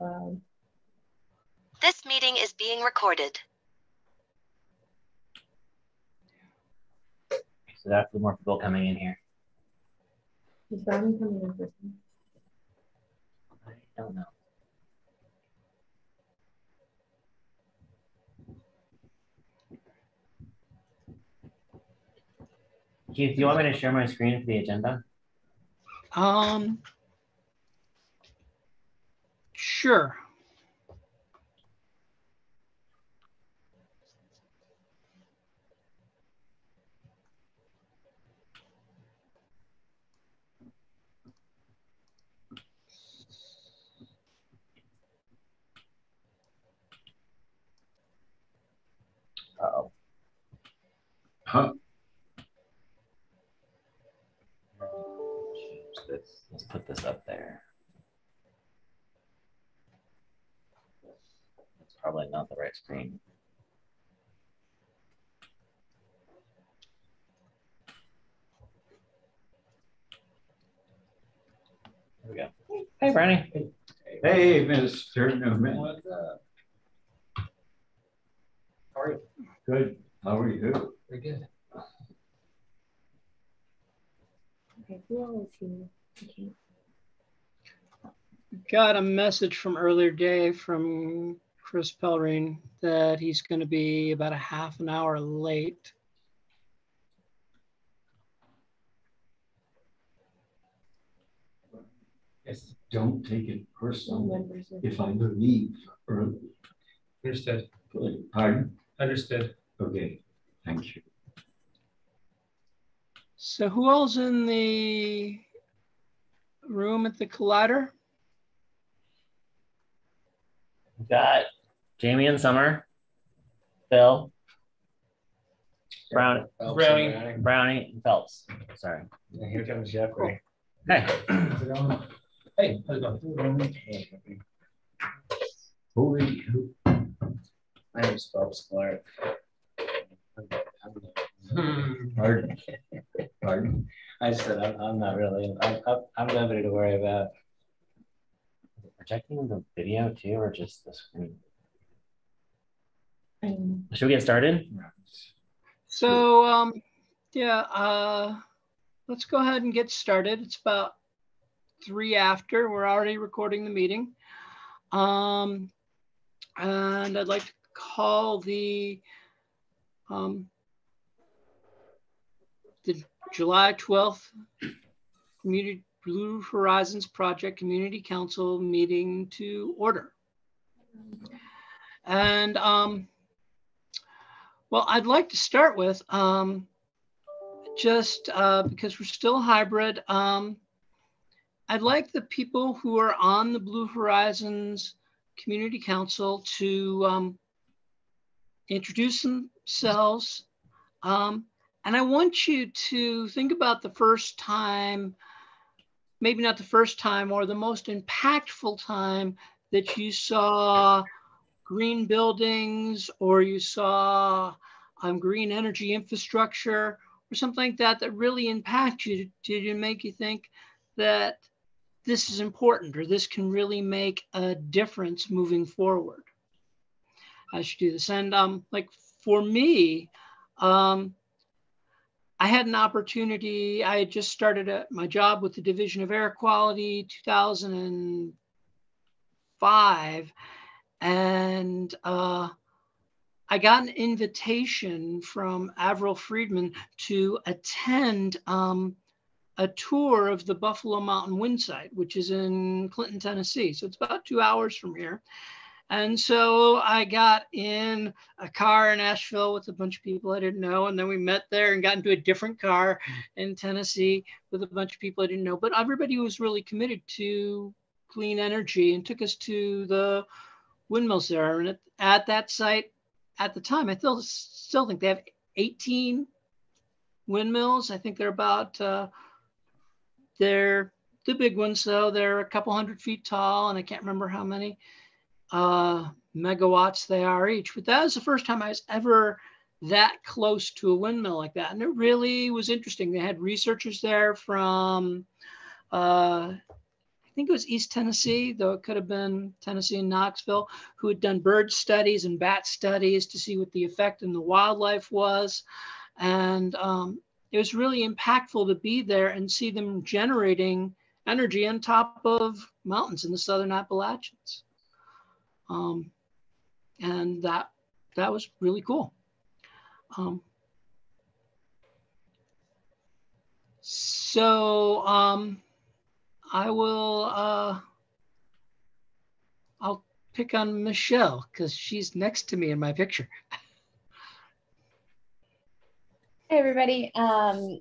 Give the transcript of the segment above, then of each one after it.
cloud. This meeting is being recorded. So that's more people coming in here. Is Brownie coming in person? I don't know. Keith, do you want me to share my screen for the agenda? Sure. Uh-oh. Huh? Let's put this up there. It's probably not the right screen. There we go. Hey, Brownie. Hey, Mr. Newman. What's up? How are you? Good. How are you? Very good. Okay, who all is here? Okay. Got a message from earlier day from Chris Pellering that he's going to be about a half an hour late. Yes. Don't take it No personally members of- if I leave early. Understood. Pardon? Understood. Okay. Thank you. So who else in the room at the Collider? We've got Jamie and Summer, Phil, Brownie, and Phelps. Sorry. And here comes Jeffrey. Hey. How's it going? Hey, how's it going? Who are you? My name's Phelps Clark. Pardon? Pardon? I said I'm not really. I'm nobody to worry about. Projecting the video too, or just the screen? Um, Should we get started? So let's go ahead and get started. It's about 3 after. We're already recording the meeting. And I'd like to call the July 12th Community Blue Horizons Project Community Council meeting to order. And well, I'd like to start with just because we're still hybrid. I'd like the people who are on the Blue Horizons Community Council to introduce themselves. And I want you to think about the first time, maybe not the first time, or the most impactful time that you saw green buildings, or you saw green energy infrastructure, or something like that that really impacted you. Did it make you think that this is important, or this can really make a difference moving forward as you do this? And like for me, I had an opportunity. I had just started my job with the Division of Air Quality 2005. And I got an invitation from Avril Friedman to attend a tour of the Buffalo Mountain Wind Site, which is in Clinton, Tennessee. So it's about 2 hours from here. And so I got in a car in Asheville with a bunch of people I didn't know. And then we met there and got into a different car in Tennessee with a bunch of people I didn't know. But everybody was really committed to clean energy and took us to the windmills there. And at that site, at the time, I still think they have 18 windmills. I think they're about, they're the big ones, though. They're a couple 100 feet tall, and I can't remember how many megawatts they are each. But that was the first time I was ever that close to a windmill like that. And it really was interesting. They had researchers there from think it was East Tennessee, though it could have been Tennessee and Knoxville, who had done bird studies and bat studies to see what the effect in the wildlife was. And it was really impactful to be there and see them generating energy on top of mountains in the Southern Appalachians. And that was really cool. I will, I'll pick on Michelle because she's next to me in my picture. Hey everybody. My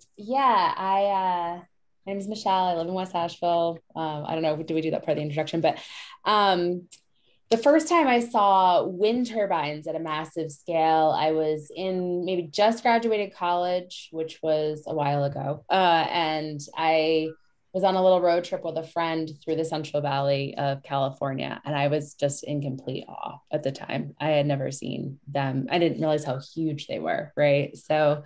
name is Michelle. I live in West Asheville. I don't know, did we do that part of the introduction? But the first time I saw wind turbines at a massive scale, I was in maybe just graduated college, which was a while ago. And I was on a little road trip with a friend through the Central Valley of California. And I was just in complete awe at the time. I had never seen them. I didn't realize how huge they were, right? So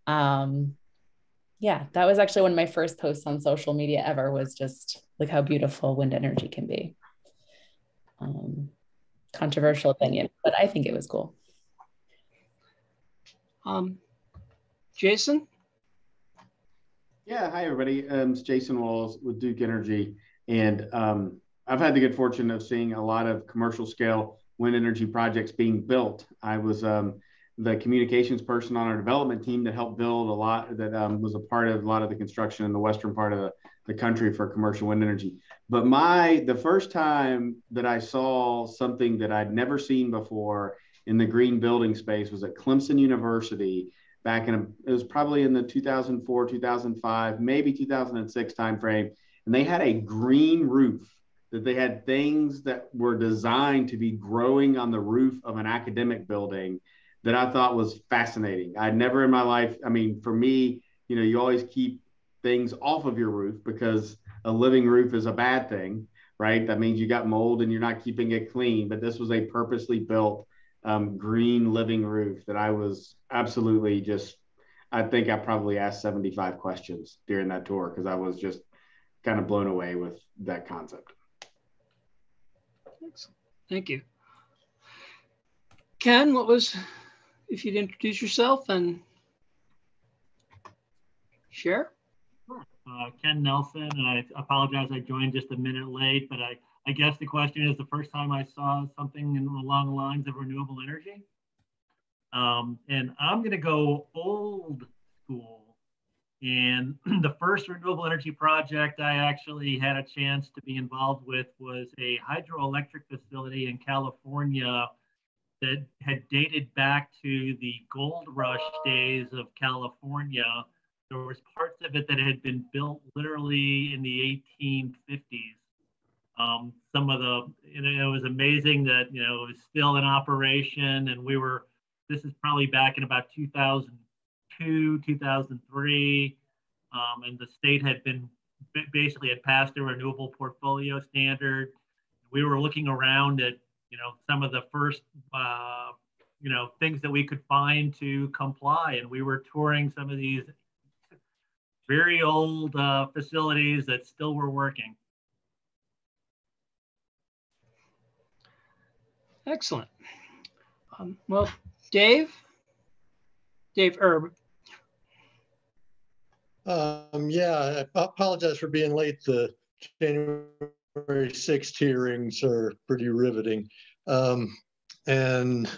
yeah, that was actually one of my first posts on social media ever, was just like how beautiful wind energy can be. Controversial opinion, but I think it was cool. Jason? Yeah, hi everybody. It's Jason Walls with Duke Energy. And I've had the good fortune of seeing a lot of commercial scale wind energy projects being built. I was the communications person on our development team that helped build a lot, that was a part of a lot of the construction in the western part of the country for commercial wind energy. But the first time that I saw something that I'd never seen before in the green building space was at Clemson University back it was probably in the 2004, 2005, maybe 2006 timeframe. And they had a green roof, that they had things that were designed to be growing on the roof of an academic building that I thought was fascinating. I'd never in my life, I mean, for me, you know, you always keep things off of your roof because a living roof is a bad thing, right? That means you got mold and you're not keeping it clean. But this was a purposely built green living roof that I was absolutely just, I think I probably asked 75 questions during that tour because I was just kind of blown away with that concept. Excellent. Thank you. Ken, if you'd introduce yourself and share. Ken Nelson, and I apologize, I joined just a minute late, but I guess the question is the first time I saw something along the lines of renewable energy. And I'm going to go old school. And the first renewable energy project I actually had a chance to be involved with was a hydroelectric facility in California that had dated back to the gold rush days of California. There was parts of it that had been built literally in the 1850s. Some of the, it was amazing that, it was still in operation, and this is probably back in about 2002, 2003. And the state had basically passed a renewable portfolio standard. We were looking around at, some of the first, things that we could find to comply. And we were touring some of these very old facilities that still were working. Excellent. Well, Dave Erb. Yeah, I apologize for being late. The January 6th hearings are pretty riveting. And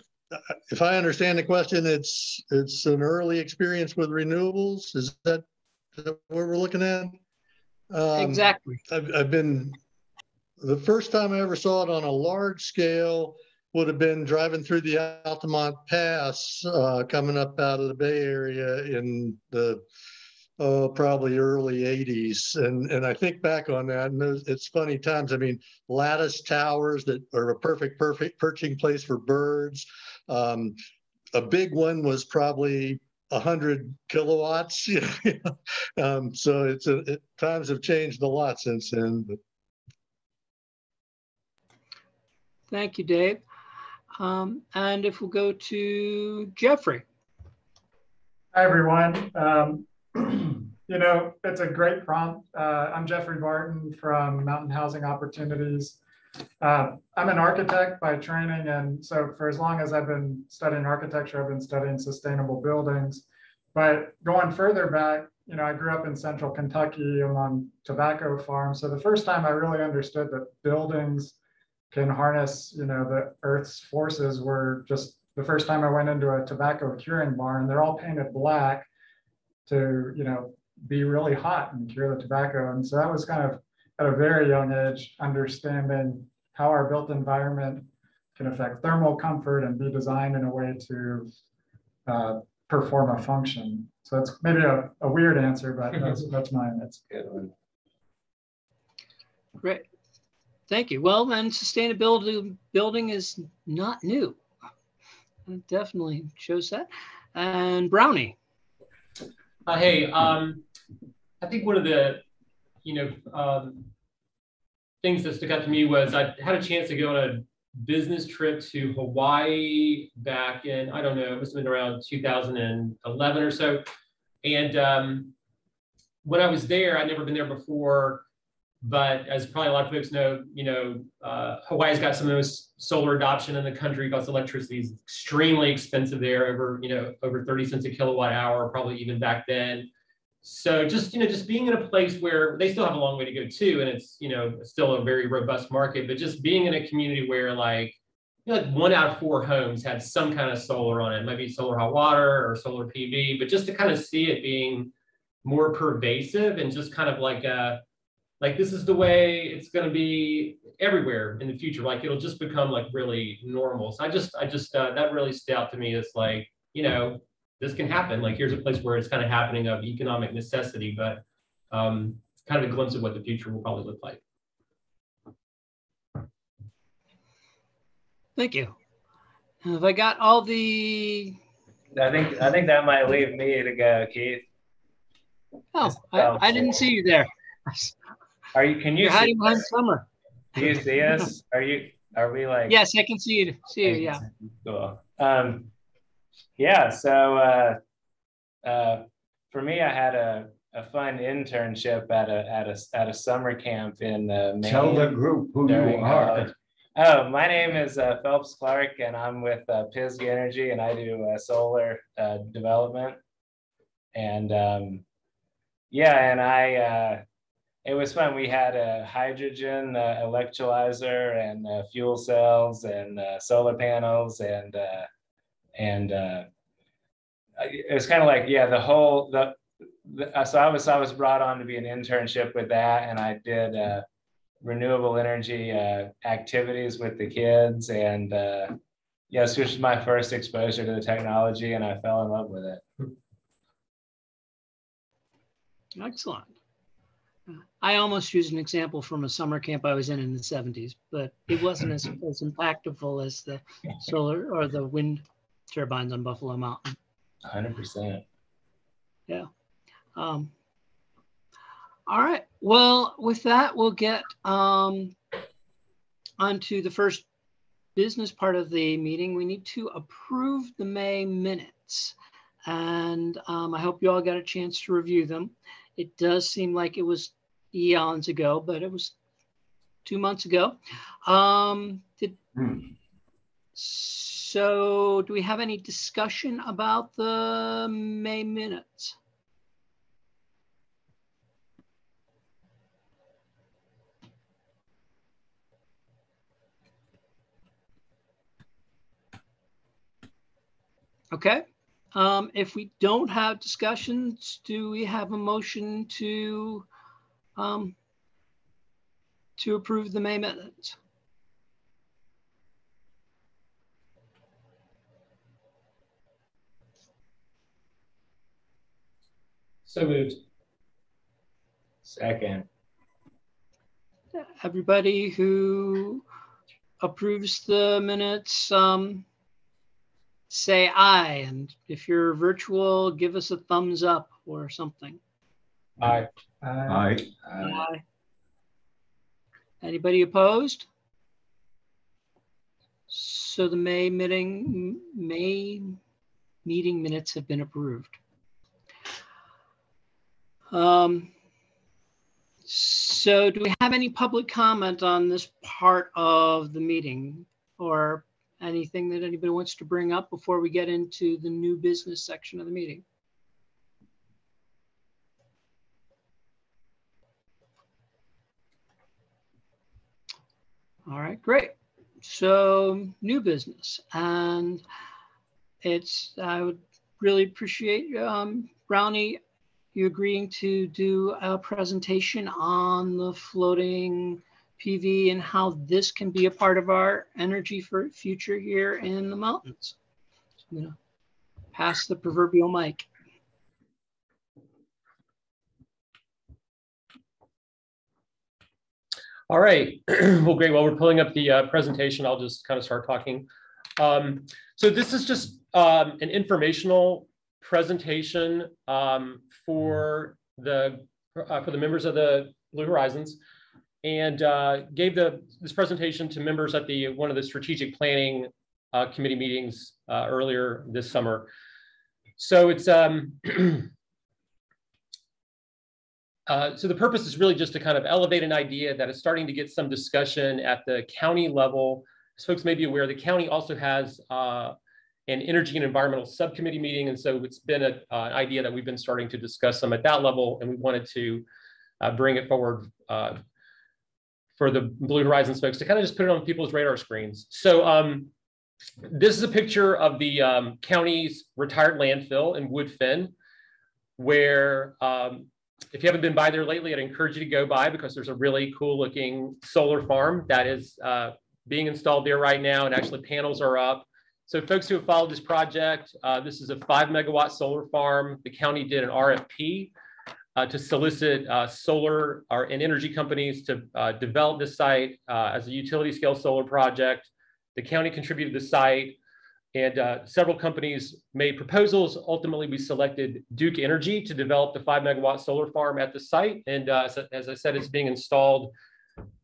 if I understand the question, it's an early experience with renewables. Is that what we're looking at? Exactly. I've been, the first time I ever saw it on a large scale would have been driving through the Altamont Pass, coming up out of the Bay Area in the probably early 80s. And I think back on that, and it's funny times. I mean, lattice towers that are a perfect perching place for birds. A big one was probably 100 kilowatts. So times have changed a lot since then. But. Thank you, Dave. And if we'll go to Jeffrey. Hi, everyone. You know, it's a great prompt. I'm Jeffrey Barton from Mountain Housing Opportunities. I'm an architect by training, and so for as long as I've been studying architecture, I've been studying sustainable buildings. But going further back, you know, I grew up in central Kentucky among tobacco farms. So the first time I really understood that buildings can harness, you know, the earth's forces were just the first time I went into a tobacco curing barn. They're all painted black to, you know, be really hot and cure the tobacco. And so that was kind of at a very young age, understanding how our built environment can affect thermal comfort and be designed in a way to perform a function. So it's maybe a weird answer, but that's mine. That's a good one. Great. Thank you. Well, then sustainability building is not new. It definitely shows that. And Brownie. Hey, I think one of the, things that stuck out to me was I had a chance to go on a business trip to Hawaii back in, I don't know, it must have been around 2011 or so. And when I was there, I'd never been there before, but as probably a lot of folks know, Hawaii's got some of the most solar adoption in the country because electricity is extremely expensive there, over 30 cents a kilowatt hour, probably even back then. So just being in a place where they still have a long way to go too, and it's, still a very robust market, but just being in a community where like 1 out of 4 homes had some kind of solar on it, maybe solar hot water or solar PV, but just to kind of see it being more pervasive and just kind of like this is the way it's going to be everywhere in the future. Like it'll just become like really normal. So I just that really stood out to me as like, this can happen. Like here's a place where it's kind of happening of economic necessity, but kind of a glimpse of what the future will probably look like. Thank you. Have I got all the? I think that might leave me to go, Keith. Oh, I didn't see you there. Are you? Can you? You're hiding behind Summer. Do you see us? Are we like? Yes, I can see you. Yeah. Cool. Yeah. So for me, I had a fun internship at a summer camp in Maine. Tell the group who you are. Oh, my name is Phelps Clark, and I'm with PISG Energy, and I do solar development. And it was fun. We had a hydrogen electrolyzer and fuel cells and solar panels, and it was kind of like, so I was brought on to be an internship with that, and I did renewable energy activities with the kids, and this was my first exposure to the technology, and I fell in love with it. Excellent. I almost used an example from a summer camp I was in the 70s, but it wasn't as impactful as the solar or the wind turbines on Buffalo Mountain. 100%. Yeah. All right. Well, with that, we'll get onto the first business part of the meeting. We need to approve the May minutes. And I hope you all got a chance to review them. It does seem like it was eons ago, but it was 2 months ago. So do we have any discussion about the May minutes? Okay. If we don't have discussions, do we have a motion to approve the May minutes? So moved. Second. Everybody who approves the minutes, say aye, and if you're virtual, give us a thumbs up or something. Aye. Aye. Aye. Anybody opposed? So the May meeting minutes have been approved. So do we have any public comment on this part of the meeting, or anything that anybody wants to bring up before we get into the new business section of the meeting? All right, great. So new business, and I would really appreciate Brownie, you agreeing to do a presentation on the floating PV and how this can be a part of our energy for future here in the mountains. So I'm gonna pass the proverbial mic. All right, well, great. While we're pulling up the presentation, I'll just kind of start talking. So this is just an informational presentation for the members of the Blue Horizons, and gave this presentation to members at one of the strategic planning committee meetings earlier this summer. So it's so the purpose is really just to kind of elevate an idea that is starting to get some discussion at the county level. As folks may be aware, the county also has an energy and environmental subcommittee meeting. And so it's been an idea that we've been starting to discuss some at that level. And we wanted to bring it forward for the Blue Horizons folks to kind of just put it on people's radar screens. So this is a picture of the county's retired landfill in Woodfin, where if you haven't been by there lately, I'd encourage you to go by, because there's a really cool looking solar farm that is being installed there right now, and actually panels are up. So folks who have followed this project, this is a 5 megawatt solar farm. The county did an RFP to solicit solar and energy companies to develop this site as a utility scale solar project. The county contributed the site, and several companies made proposals. Ultimately, we selected Duke Energy to develop the 5 megawatt solar farm at the site. And as I said, it's being installed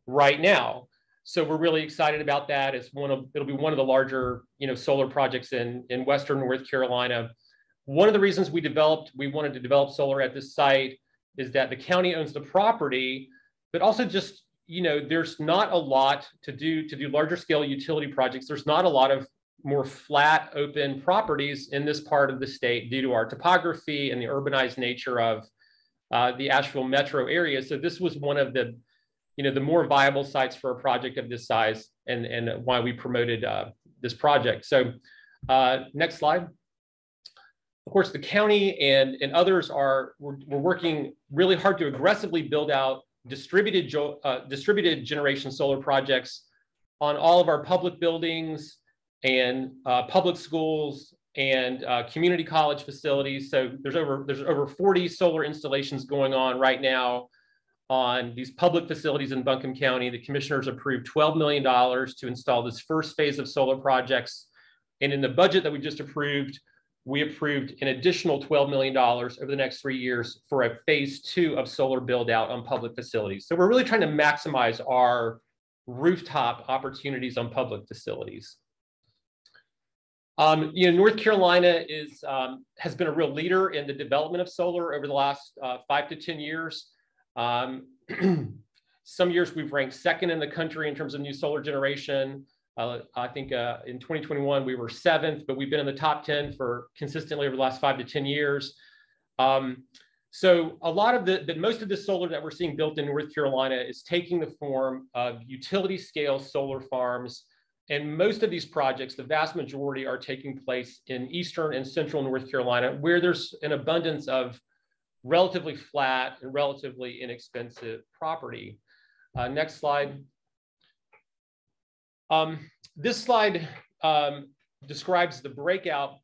right now. So we're really excited about that. It'll be one of the larger, solar projects in Western North Carolina. One of the reasons we wanted to develop solar at this site is that the county owns the property, but also just, there's not a lot to do larger scale utility projects. There's not a lot of more flat, open properties in this part of the state due to our topography and the urbanized nature of the Asheville metro area. So this was one of the, the more viable sites for a project of this size, and why we promoted this project. So next slide. Of course, the county and others we're working really hard to aggressively build out distributed generation solar projects on all of our public buildings and public schools and community college facilities. So there's over 40 solar installations going on right now on these public facilities in Buncombe County. The commissioners approved $12 million to install this first phase of solar projects. And in the budget that we just approved, we approved an additional $12 million over the next 3 years for a phase 2 of solar build out on public facilities. So we're really trying to maximize our rooftop opportunities on public facilities. North Carolina has been a real leader in the development of solar over the last 5 to 10 years. Some years we've ranked second in the country in terms of new solar generation. I think in 2021 we were 7th, but we've been in the top 10 for consistently over the last 5 to 10 years. So a lot of most of the solar that we're seeing built in North Carolina is taking the form of utility scale solar farms. And most of these projects, the vast majority, are taking place in eastern and central North Carolina, where there's an abundance of relatively flat and relatively inexpensive property. Next slide. This slide describes the breakout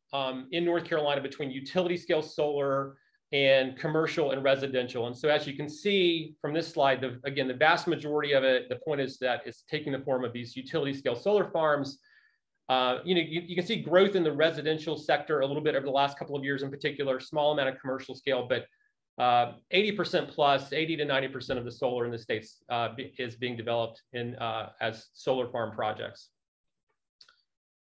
in North Carolina between utility scale solar and commercial and residential. And so as you can see from this slide, again, the vast majority of it, the point is that it's taking the form of these utility scale solar farms. You can see growth in the residential sector a little bit over the last couple of years in particular, small amount of commercial scale, but 80% plus, 80 to 90% of the solar in the states is being developed as solar farm projects.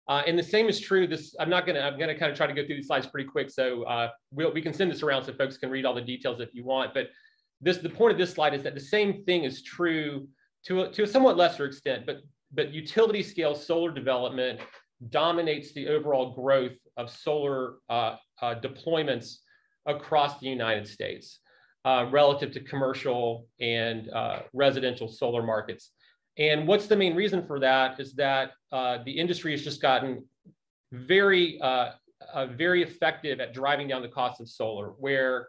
And the same is true. I'm going to kind of try to go through these slides pretty quick. So we can send this around so folks can read all the details if you want. But the point of this slide is that the same thing is true to a somewhat lesser extent, but utility scale solar development dominates the overall growth of solar deployments across the United States relative to commercial and residential solar markets. And what's the main reason for that is that the industry has just gotten very effective at driving down the cost of solar, where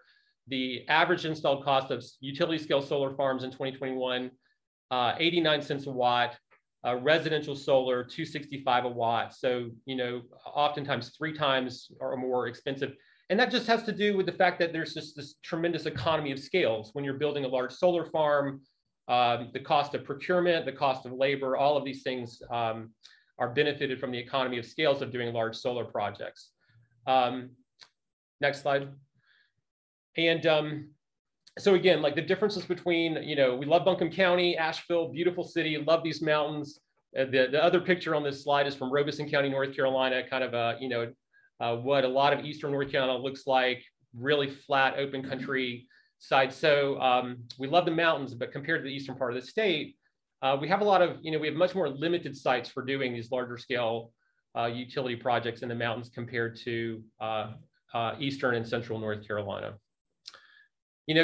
the average installed cost of utility scale solar farms in 2021, 89 cents a watt, residential solar, $265 a watt. So, oftentimes 3 times or more expensive. And that just has to do with the fact that there's just this tremendous economy of scales. When you're building a large solar farm, the cost of procurement, the cost of labor, all of these things are benefited from the economy of scales of doing large solar projects. Next slide. And so again, like the differences between, we love Buncombe County, Asheville, beautiful city, love these mountains. The other picture on this slide is from Robeson County, North Carolina, kind of what a lot of Eastern North Carolina looks like, really flat, open country side. So we love the mountains, but compared to the eastern part of the state, we have a lot of, we have much more limited sites for doing these larger scale utility projects in the mountains compared to Eastern and Central North Carolina.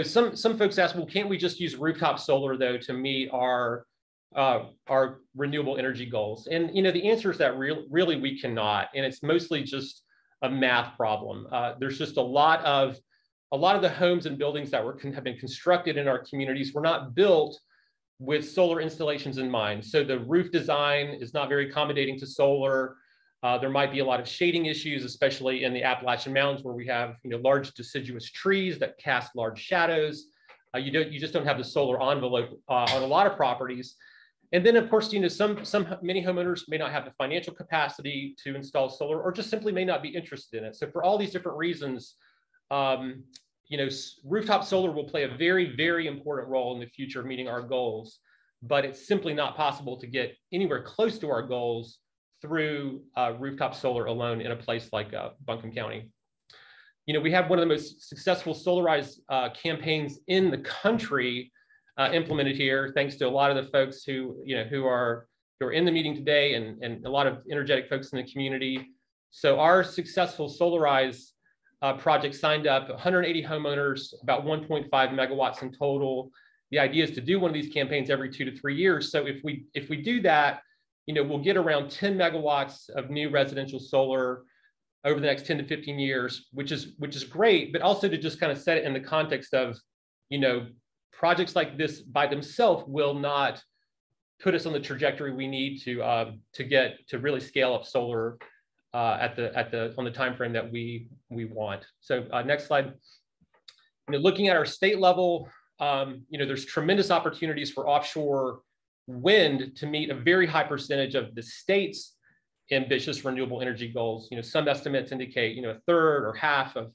Some folks ask, well, can't we just use rooftop solar though to meet our renewable energy goals? And the answer is that really we cannot, and it's mostly just a math problem. There's just a lot of the homes and buildings that have been constructed in our communities were not built with solar installations in mind. So the roof design is not very accommodating to solar. There might be a lot of shading issues, especially in the Appalachian Mountains, where we have large deciduous trees that cast large shadows. You just don't have the solar envelope on a lot of properties. And then, of course, many homeowners may not have the financial capacity to install solar, or just simply may not be interested in it. So for all these different reasons, rooftop solar will play a very, very important role in the future of meeting our goals, but it's simply not possible to get anywhere close to our goals through rooftop solar alone in a place like Buncombe County. We have one of the most successful solarized campaigns in the country implemented here, thanks to a lot of the folks who are in the meeting today, and a lot of energetic folks in the community. So our successful solarized project signed up 180 homeowners, about 1.5 megawatts in total. The idea is to do one of these campaigns every 2 to 3 years. So if we do that, we'll get around 10 megawatts of new residential solar over the next 10 to 15 years, which is great, but also to just kind of set it in the context of, projects like this by themselves will not put us on the trajectory we need to really scale up solar on the time frame that we want. So next slide. Looking at our state level, there's tremendous opportunities for offshore wind to meet a very high percentage of the state's ambitious renewable energy goals. Some estimates indicate, a third or half of,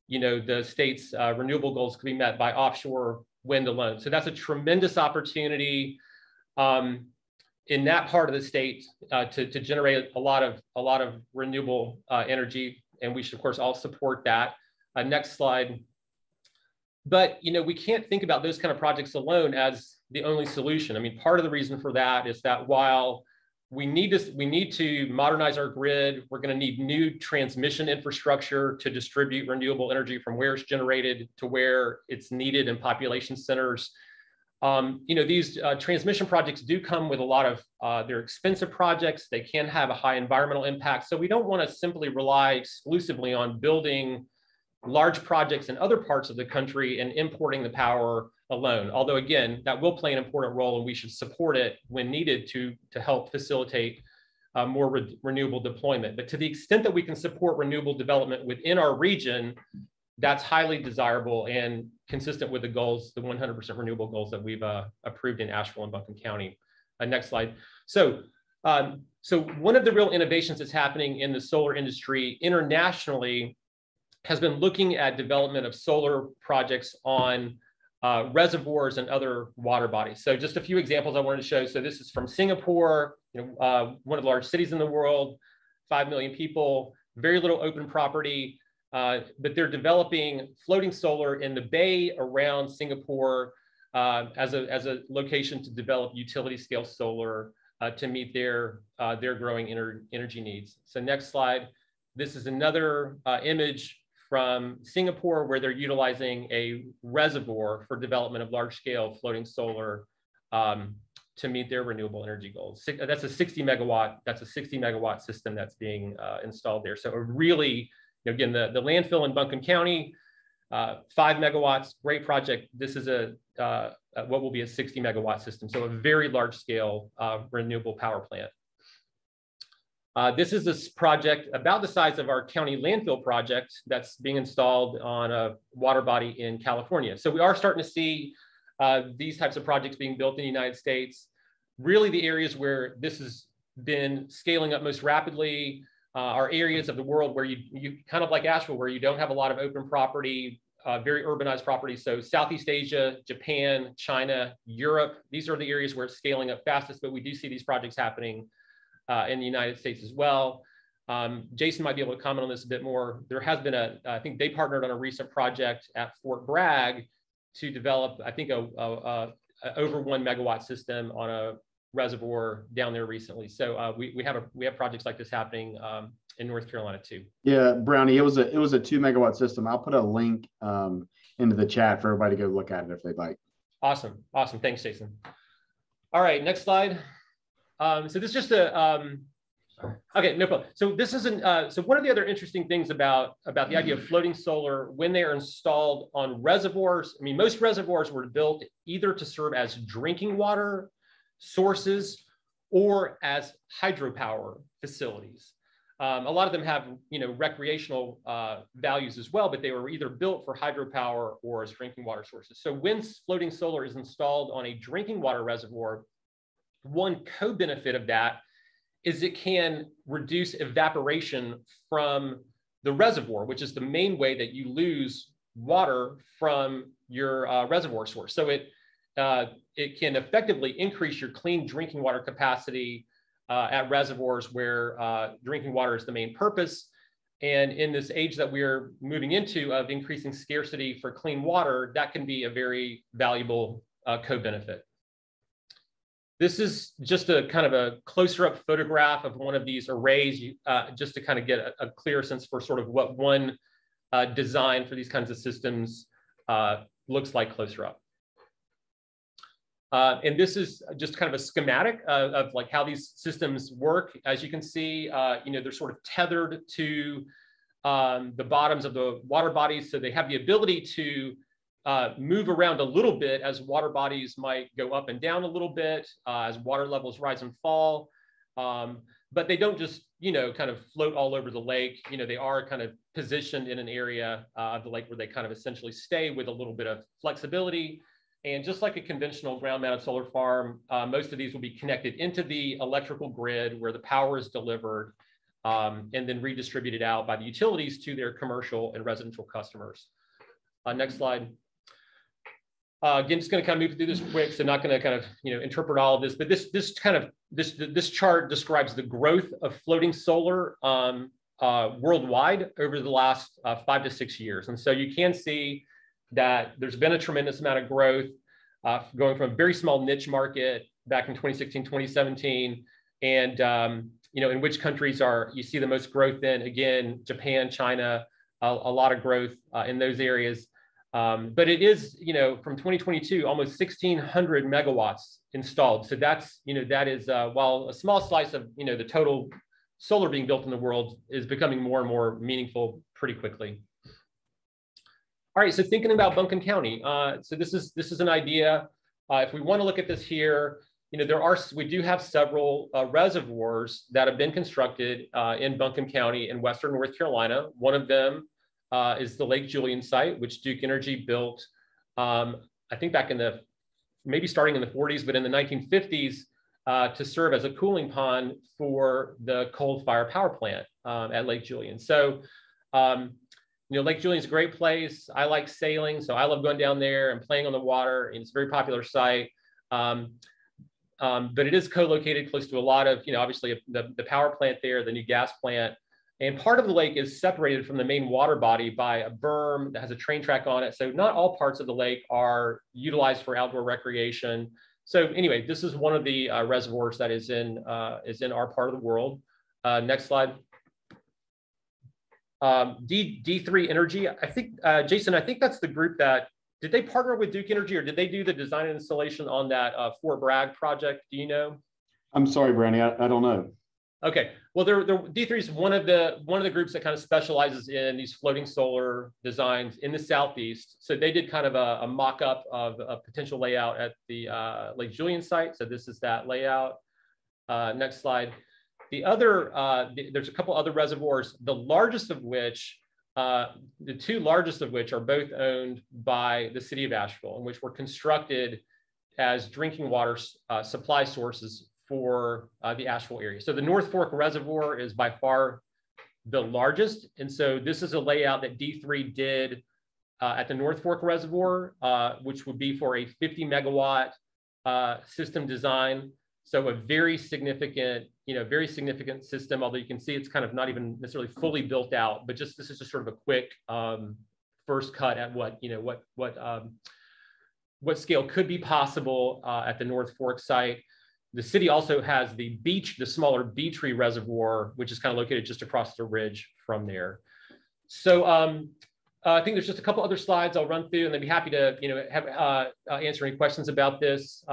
the state's renewable goals could be met by offshore wind alone. So that's a tremendous opportunity in that part of the state to generate a lot of renewable energy, and we should of course all support that. Next slide. But we can't think about those kind of projects alone as the only solution. I mean, part of the reason for that is that while we need to modernize our grid, we're going to need new transmission infrastructure to distribute renewable energy from where it's generated to where it's needed in population centers. These transmission projects do come with a lot of, they're expensive projects. They can have a high environmental impact. So we don't want to simply rely exclusively on building large projects in other parts of the country and importing the power alone. Although again, that will play an important role, and we should support it when needed to help facilitate more renewable deployment. But to the extent that we can support renewable development within our region, that's highly desirable and consistent with the goals, the 100% renewable goals that we've approved in Asheville and Buncombe County. Next slide. So one of the real innovations that's happening in the solar industry internationally has been looking at development of solar projects on reservoirs and other water bodies. So just a few examples I wanted to show. So this is from Singapore, one of the largest cities in the world. 5 million people, very little open property, but they're developing floating solar in the bay around Singapore as a location to develop utility scale solar to meet their growing energy needs. So next slide. This is another image from Singapore where they're utilizing a reservoir for development of large scale floating solar to meet their renewable energy goals. That's a 60 megawatt system that's being installed there. So a really, again, the landfill in Buncombe County, 5 megawatts, great project. This is what will be a 60 megawatt system. So a very large scale renewable power plant. This is this project about the size of our county landfill project that's being installed on a water body in California. So we are starting to see these types of projects being built in the United States. Really the areas where this has been scaling up most rapidly are areas of the world where you kind of like Asheville, where you don't have a lot of open property, very urbanized property. So Southeast Asia, Japan, China, Europe, these are the areas where it's scaling up fastest, but we do see these projects happening in the United States as well. Jason might be able to comment on this a bit more. There has been I think they partnered on a recent project at Fort Bragg to develop, I think, a over 1 megawatt system on a reservoir down there recently. So we have projects like this happening in North Carolina too. Yeah, Brownie, it was a 2 megawatt system. I'll put a link into the chat for everybody to go look at it if they'd like. Awesome. Thanks, Jason. All right, next slide. So this is just okay, no problem. So this isn't, so one of the other interesting things about the idea of floating solar when they are installed on reservoirs, I mean, most reservoirs were built either to serve as drinking water sources or as hydropower facilities. A lot of them have, recreational values as well, but they were either built for hydropower or as drinking water sources. So when floating solar is installed on a drinking water reservoir, one co-benefit of that is it can reduce evaporation from the reservoir, which is the main way that you lose water from your reservoir source. So it can effectively increase your clean drinking water capacity at reservoirs where drinking water is the main purpose. And in this age that we're moving into of increasing scarcity for clean water, that can be a very valuable co-benefit. This is just a kind of a closer up photograph of one of these arrays, just to kind of get a clear sense for sort of what one design for these kinds of systems looks like closer up. And this is just kind of a schematic of like how these systems work. As you can see, they're sort of tethered to the bottoms of the water bodies. So they have the ability to move around a little bit as water bodies might go up and down a little bit as water levels rise and fall. But they don't just, kind of float all over the lake. They are kind of positioned in an area of the lake where they kind of essentially stay with a little bit of flexibility. And just like a conventional ground-mounted solar farm, most of these will be connected into the electrical grid where the power is delivered and then redistributed out by the utilities to their commercial and residential customers. Next slide. Again, just going to kind of move through this quick, so not going to kind of interpret all of this, but this chart describes the growth of floating solar worldwide over the last 5 to 6 years, and so you can see that there's been a tremendous amount of growth going from a very small niche market back in 2016, 2017, and in which countries you see the most growth in? Again, Japan, China, a lot of growth in those areas. But it is, from 2022, almost 1,600 megawatts installed. So that's, that is, while a small slice of, the total solar being built in the world is becoming more and more meaningful pretty quickly. All right, so thinking about Buncombe County. So this is an idea. If we want to look at this here, we do have several reservoirs that have been constructed in Buncombe County in Western North Carolina. One of them is the Lake Julian site, which Duke Energy built, I think back maybe starting in the 40s, but in the 1950s to serve as a cooling pond for the coal-fired power plant at Lake Julian. So, Lake Julian's a great place. I like sailing, so I love going down there and playing on the water, and it's a very popular site. but it is co-located close to a lot of, obviously the power plant there, the new gas plant. And part of the lake is separated from the main water body by a berm that has a train track on it. So not all parts of the lake are utilized for outdoor recreation. So anyway, this is one of the reservoirs that is in our part of the world. Next slide. D3 Energy. I think, Jason, I think that's the group that, did they partner with Duke Energy, or did they do the design and installation on that Fort Bragg project? Do you know? I'm sorry, Brownie, I don't know. Okay, well, D3 is one of the groups that kind of specializes in these floating solar designs in the Southeast. So they did kind of a mock-up of a potential layout at the Lake Julian site. So this is that layout. Next slide. The other, there's a couple other reservoirs, the largest of which, the two largest of which are both owned by the city of Asheville, and which were constructed as drinking water supply sources for the Asheville area. So the North Fork Reservoir is by far the largest. And so this is a layout that D3 did at the North Fork Reservoir, which would be for a 50 megawatt system design. So a very significant system, although you can see it's kind of not even necessarily fully built out, but just, this is just sort of a quick first cut at what scale could be possible at the North Fork site. The city also has the smaller Beetree Reservoir, which is kind of located just across the ridge from there. So I think there's just a couple other slides I'll run through, and I'd be happy to answer any questions about this.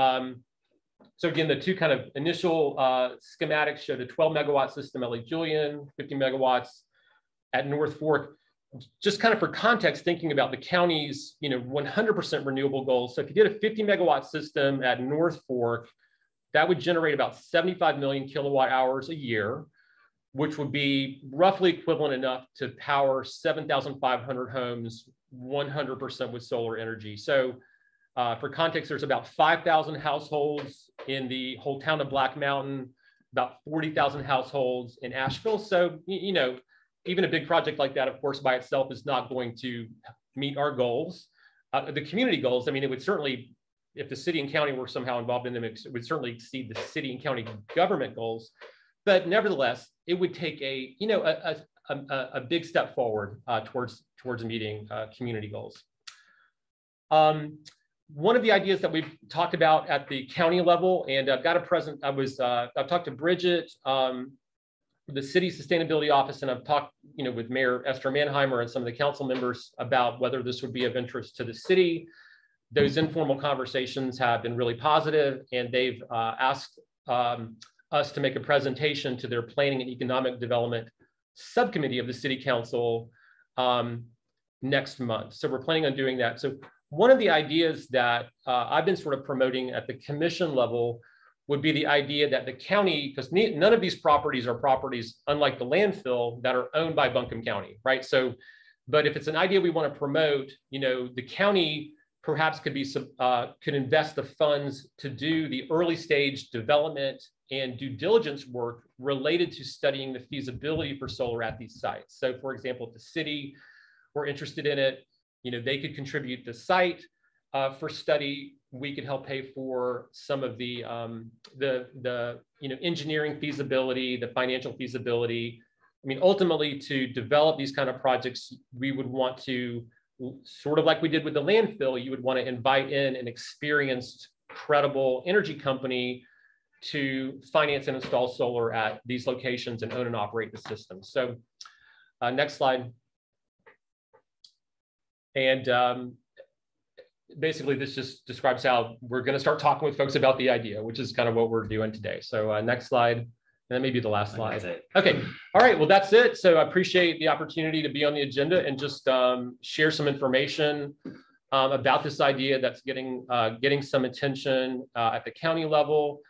So again, the two kind of initial schematics showed a 12 megawatt system at Lake Julian, 50 megawatts at North Fork. Just kind of for context, thinking about the county's 100% renewable goals. So if you did a 50 megawatt system at North Fork, that would generate about 75 million kilowatt hours a year, which would be roughly equivalent enough to power 7,500 homes 100% with solar energy. So for context, there's about 5,000 households in the whole town of Black Mountain, about 40,000 households in Asheville. So, even a big project like that, of course, by itself is not going to meet our goals. The community goals, I mean, it would certainly, if the city and county were somehow involved in them, it would certainly exceed the city and county government goals. But nevertheless, it would take a big step forward towards meeting community goals. One of the ideas that we've talked about at the county level, and I've got a present, I've talked to Bridget, the city sustainability office, and I've talked, with Mayor Esther Manheimer and some of the council members about whether this would be of interest to the city. Those informal conversations have been really positive, and they've asked us to make a presentation to their planning and economic development subcommittee of the city council next month. So we're planning on doing that. So one of the ideas that I've been sort of promoting at the commission level would be the idea that the county, because none of these properties are properties, unlike the landfill, that are owned by Buncombe County, right? So, but if it's an idea we want to promote, the county perhaps could invest the funds to do the early stage development and due diligence work related to studying the feasibility for solar at these sites. So for example, if the city were interested in it, they could contribute the site for study. We could help pay for some of the engineering feasibility, the financial feasibility. I mean, ultimately, to develop these kind of projects, we would want to, sort of like we did with the landfill, you would want to invite in an experienced, credible energy company to finance and install solar at these locations and own and operate the system. So next slide. And basically, this just describes how we're going to start talking with folks about the idea, which is kind of what we're doing today. So next slide, and then maybe the last slide. Okay, all right, well, that's it. So I appreciate the opportunity to be on the agenda and just share some information about this idea that's getting some attention at the county level.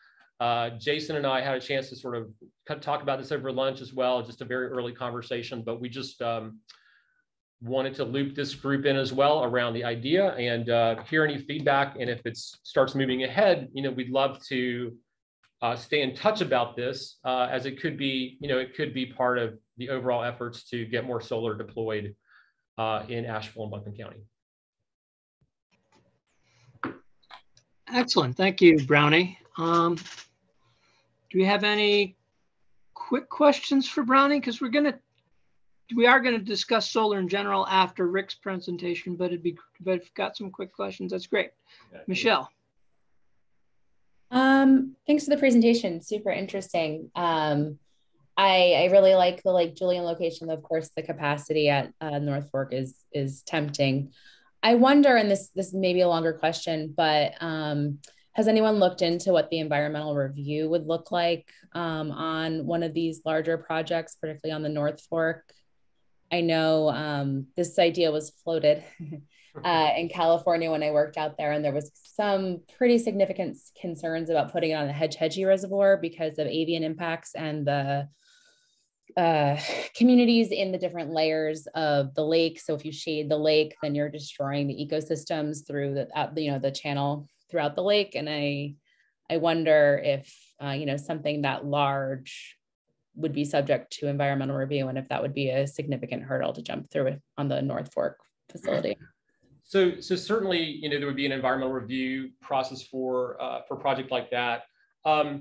Jason and I had a chance to sort of talk about this over lunch as well, just a very early conversation, but we just wanted to loop this group in as well around the idea and hear any feedback. And if it starts moving ahead, we'd love to stay in touch about this as it could be, it could be part of the overall efforts to get more solar deployed in Asheville and Buncombe County. Excellent. Thank you, Brownie. Do we have any quick questions for Brownie? Because we are going to discuss solar in general after Rick's presentation, but if you've got some quick questions, that's great. Okay. Michelle. Thanks for the presentation. Super interesting. I really like the Lake Julian location. Of course, the capacity at North Fork is tempting. I wonder, and this may be a longer question, but has anyone looked into what the environmental review would look like on one of these larger projects, particularly on the North Fork? I know this idea was floated in California when I worked out there, and there was some pretty significant concerns about putting it on the Hetch Hetchy Reservoir because of avian impacts and the communities in the different layers of the lake. So if you shade the lake, then you're destroying the ecosystems through the channel throughout the lake. And I wonder if something that large would be subject to environmental review, and if that would be a significant hurdle to jump through on the North Fork facility. So certainly, there would be an environmental review process for a project like that. Of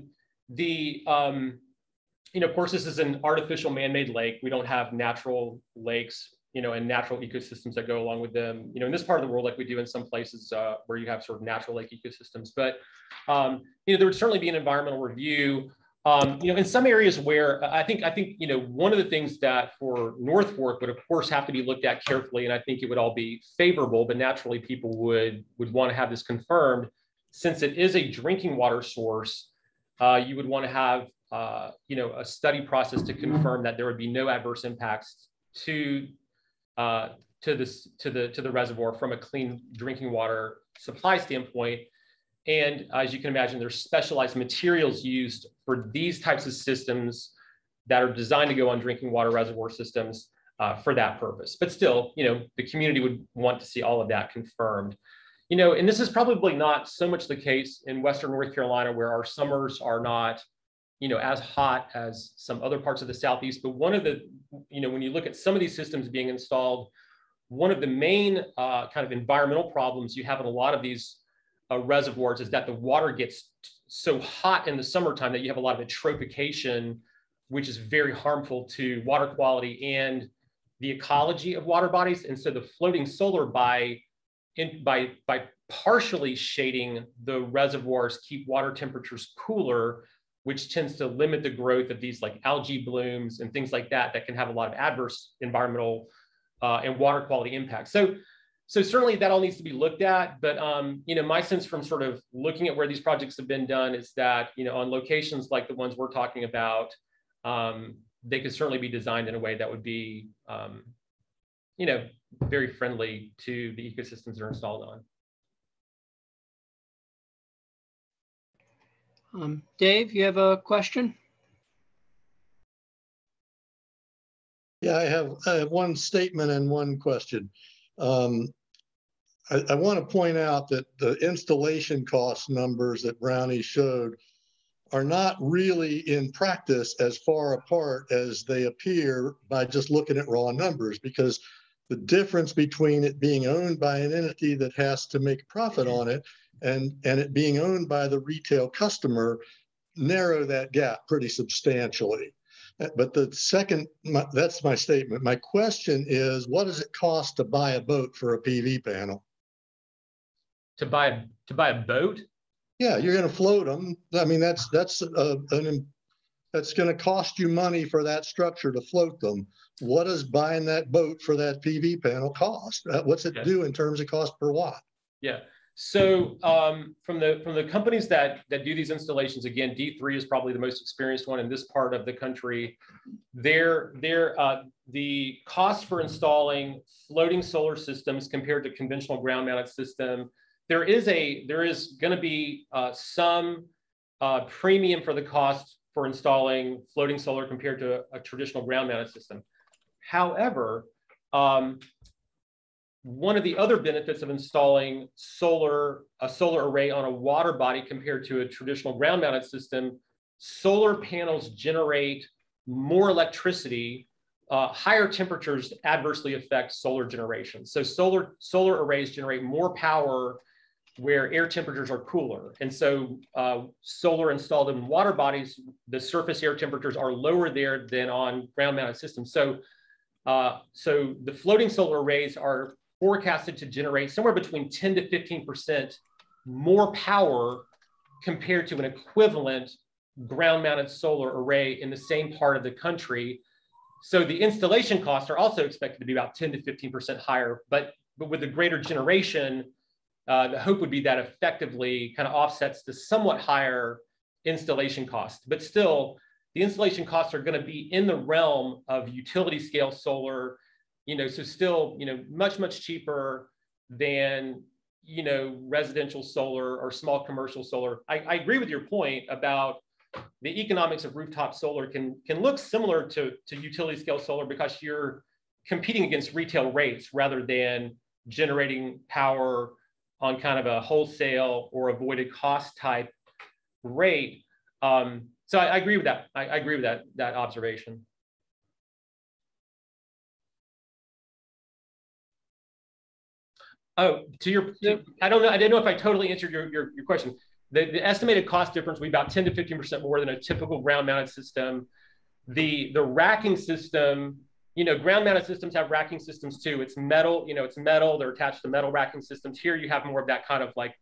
course, this is an artificial man-made lake. We don't have natural lakes, and natural ecosystems that go along with them, in this part of the world, like we do in some places where you have sort of natural lake ecosystems. But, there would certainly be an environmental review. In some areas where I think, one of the things that for North Fork would of course have to be looked at carefully, and I think it would all be favorable, but naturally people would want to have this confirmed, since it is a drinking water source. You would want to have a study process to confirm that there would be no adverse impacts to the reservoir from a clean drinking water supply standpoint. And as you can imagine, there's specialized materials used for these types of systems that are designed to go on drinking water reservoir systems for that purpose. But still, the community would want to see all of that confirmed. And this is probably not so much the case in Western North Carolina, where our summers are not, as hot as some other parts of the Southeast. But one of the, when you look at some of these systems being installed, one of the main kind of environmental problems you have in a lot of these reservoirs is that the water gets so hot in the summertime that you have a lot of eutrophication, which is very harmful to water quality and the ecology of water bodies. And so the floating solar by partially shading the reservoirs keep water temperatures cooler, which tends to limit the growth of these like algae blooms and things like that can have a lot of adverse environmental and water quality impacts. So certainly that all needs to be looked at, but my sense from sort of looking at where these projects have been done is that, on locations like the ones we're talking about, they could certainly be designed in a way that would be, very friendly to the ecosystems that are installed on. Dave, you have a question? Yeah, I have one statement and one question. I want to point out that the installation cost numbers that Brownie showed are not really in practice as far apart as they appear by just looking at raw numbers, because the difference between it being owned by an entity that has to make profit on it and it being owned by the retail customer narrow that gap pretty substantially. But that's my statement. My question is, what does it cost to buy a boat for a PV panel? To buy a boat? Yeah, you're going to float them. I mean, that's going to cost you money for that structure to float them. What does buying that boat for that PV panel cost? What's it do in terms of cost per watt? Yeah. So from the companies that do these installations, again, D3 is probably the most experienced one in this part of the country. The cost for installing floating solar systems compared to conventional ground mounted system, there is going to be some premium for the cost for installing floating solar compared to a traditional ground mounted system. However, one of the other benefits of installing a solar array on a water body compared to a traditional ground mounted system, solar panels generate more electricity. Higher temperatures adversely affect solar generation. So solar arrays generate more power where air temperatures are cooler. And so solar installed in water bodies, the surface air temperatures are lower there than on ground mounted systems. So, so the floating solar arrays are forecasted to generate somewhere between 10 to 15% more power compared to an equivalent ground mounted solar array in the same part of the country. So the installation costs are also expected to be about 10 to 15% higher, but with the greater generation, the hope would be that effectively kind of offsets the somewhat higher installation cost. But still, the installation costs are going to be in the realm of utility scale solar, so still, much, much cheaper than, residential solar or small commercial solar. I agree with your point about the economics of rooftop solar can look similar to utility scale solar because you're competing against retail rates rather than generating power on kind of a wholesale or avoided cost type rate. So I agree with that. I agree with that observation. Oh, I don't know. I didn't know if I totally answered your question. The estimated cost difference will be about 10 to 15% more than a typical ground mounted system. The racking system, ground mounted systems have racking systems too. It's metal, they're attached to metal racking systems. Here you have more of that kind of like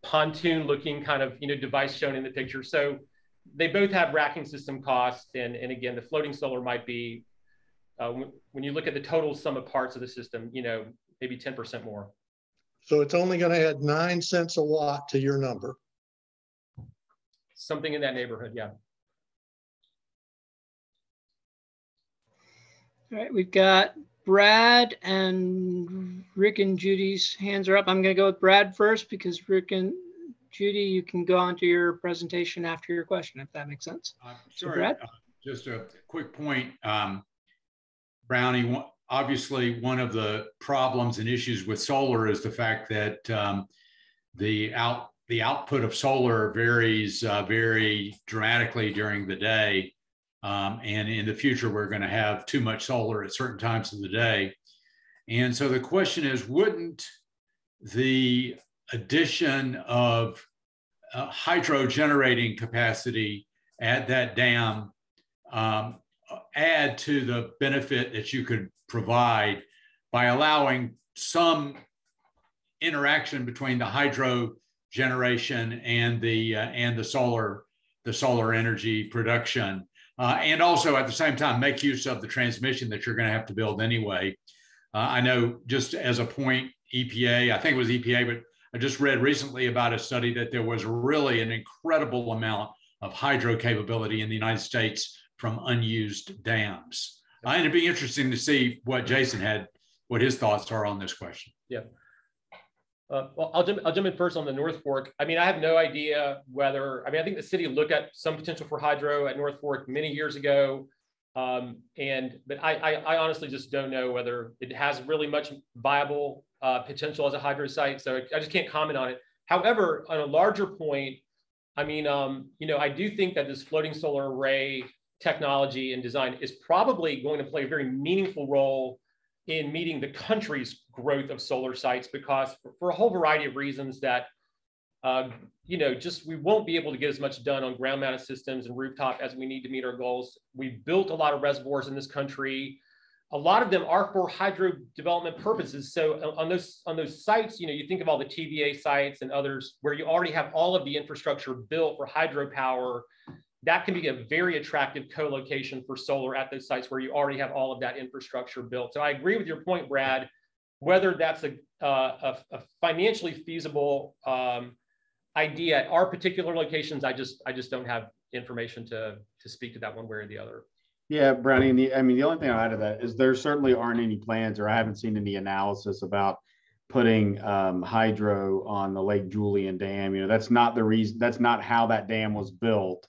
pontoon looking kind of, device shown in the picture. So they both have racking system costs. And again, the floating solar might be, when you look at the total sum of parts of the system, maybe 10% more. So it's only going to add 9 cents a watt to your number. Something in that neighborhood, yeah. All right, we've got Brad and Rick and Judy's hands are up. I'm going to go with Brad first because Rick and Judy, you can go on to your presentation after your question, if that makes sense. Sorry, so Brad? Just a quick point. Brownie, obviously one of the problems and issues with solar is the fact that the output of solar varies very dramatically during the day. And in the future, we're going to have too much solar at certain times of the day. And so the question is, wouldn't the addition of hydro generating capacity at that dam add to the benefit that you could provide by allowing some interaction between the hydro generation and the solar energy production, and also at the same time make use of the transmission that you're going to have to build anyway. I know, just as a point, EPA, I think it was EPA, but I just read recently about a study that there was really an incredible amount of hydro capability in the United States from unused dams. And it'd be interesting to see what Jason had, what his thoughts are on this question. Yeah. Well, I'll jump in first on the North Fork. I mean, I have no idea whether, I think the city looked at some potential for hydro at North Fork many years ago. But I honestly just don't know whether it has really much viable potential as a hydro site. So I just can't comment on it. However, on a larger point, I do think that this floating solar array technology and design is probably going to play a very meaningful role in meeting the country's growth of solar sites, because for a whole variety of reasons that, we won't be able to get as much done on ground mounted systems and rooftop as we need to meet our goals. We've built a lot of reservoirs in this country. A lot of them are for hydro development purposes. So on those sites, you think of all the TVA sites and others where you already have all of the infrastructure built for hydropower. That can be a very attractive co-location for solar at those sites where you already have all of that infrastructure built. So I agree with your point, Brad. Whether that's a financially feasible idea at our particular locations, I just don't have information to speak to that one way or the other. Yeah, Brownie. The only thing I'll add to that is there certainly aren't any plans, or I haven't seen any analysis about putting hydro on the Lake Julian Dam. That's not the reason. That's not how that dam was built.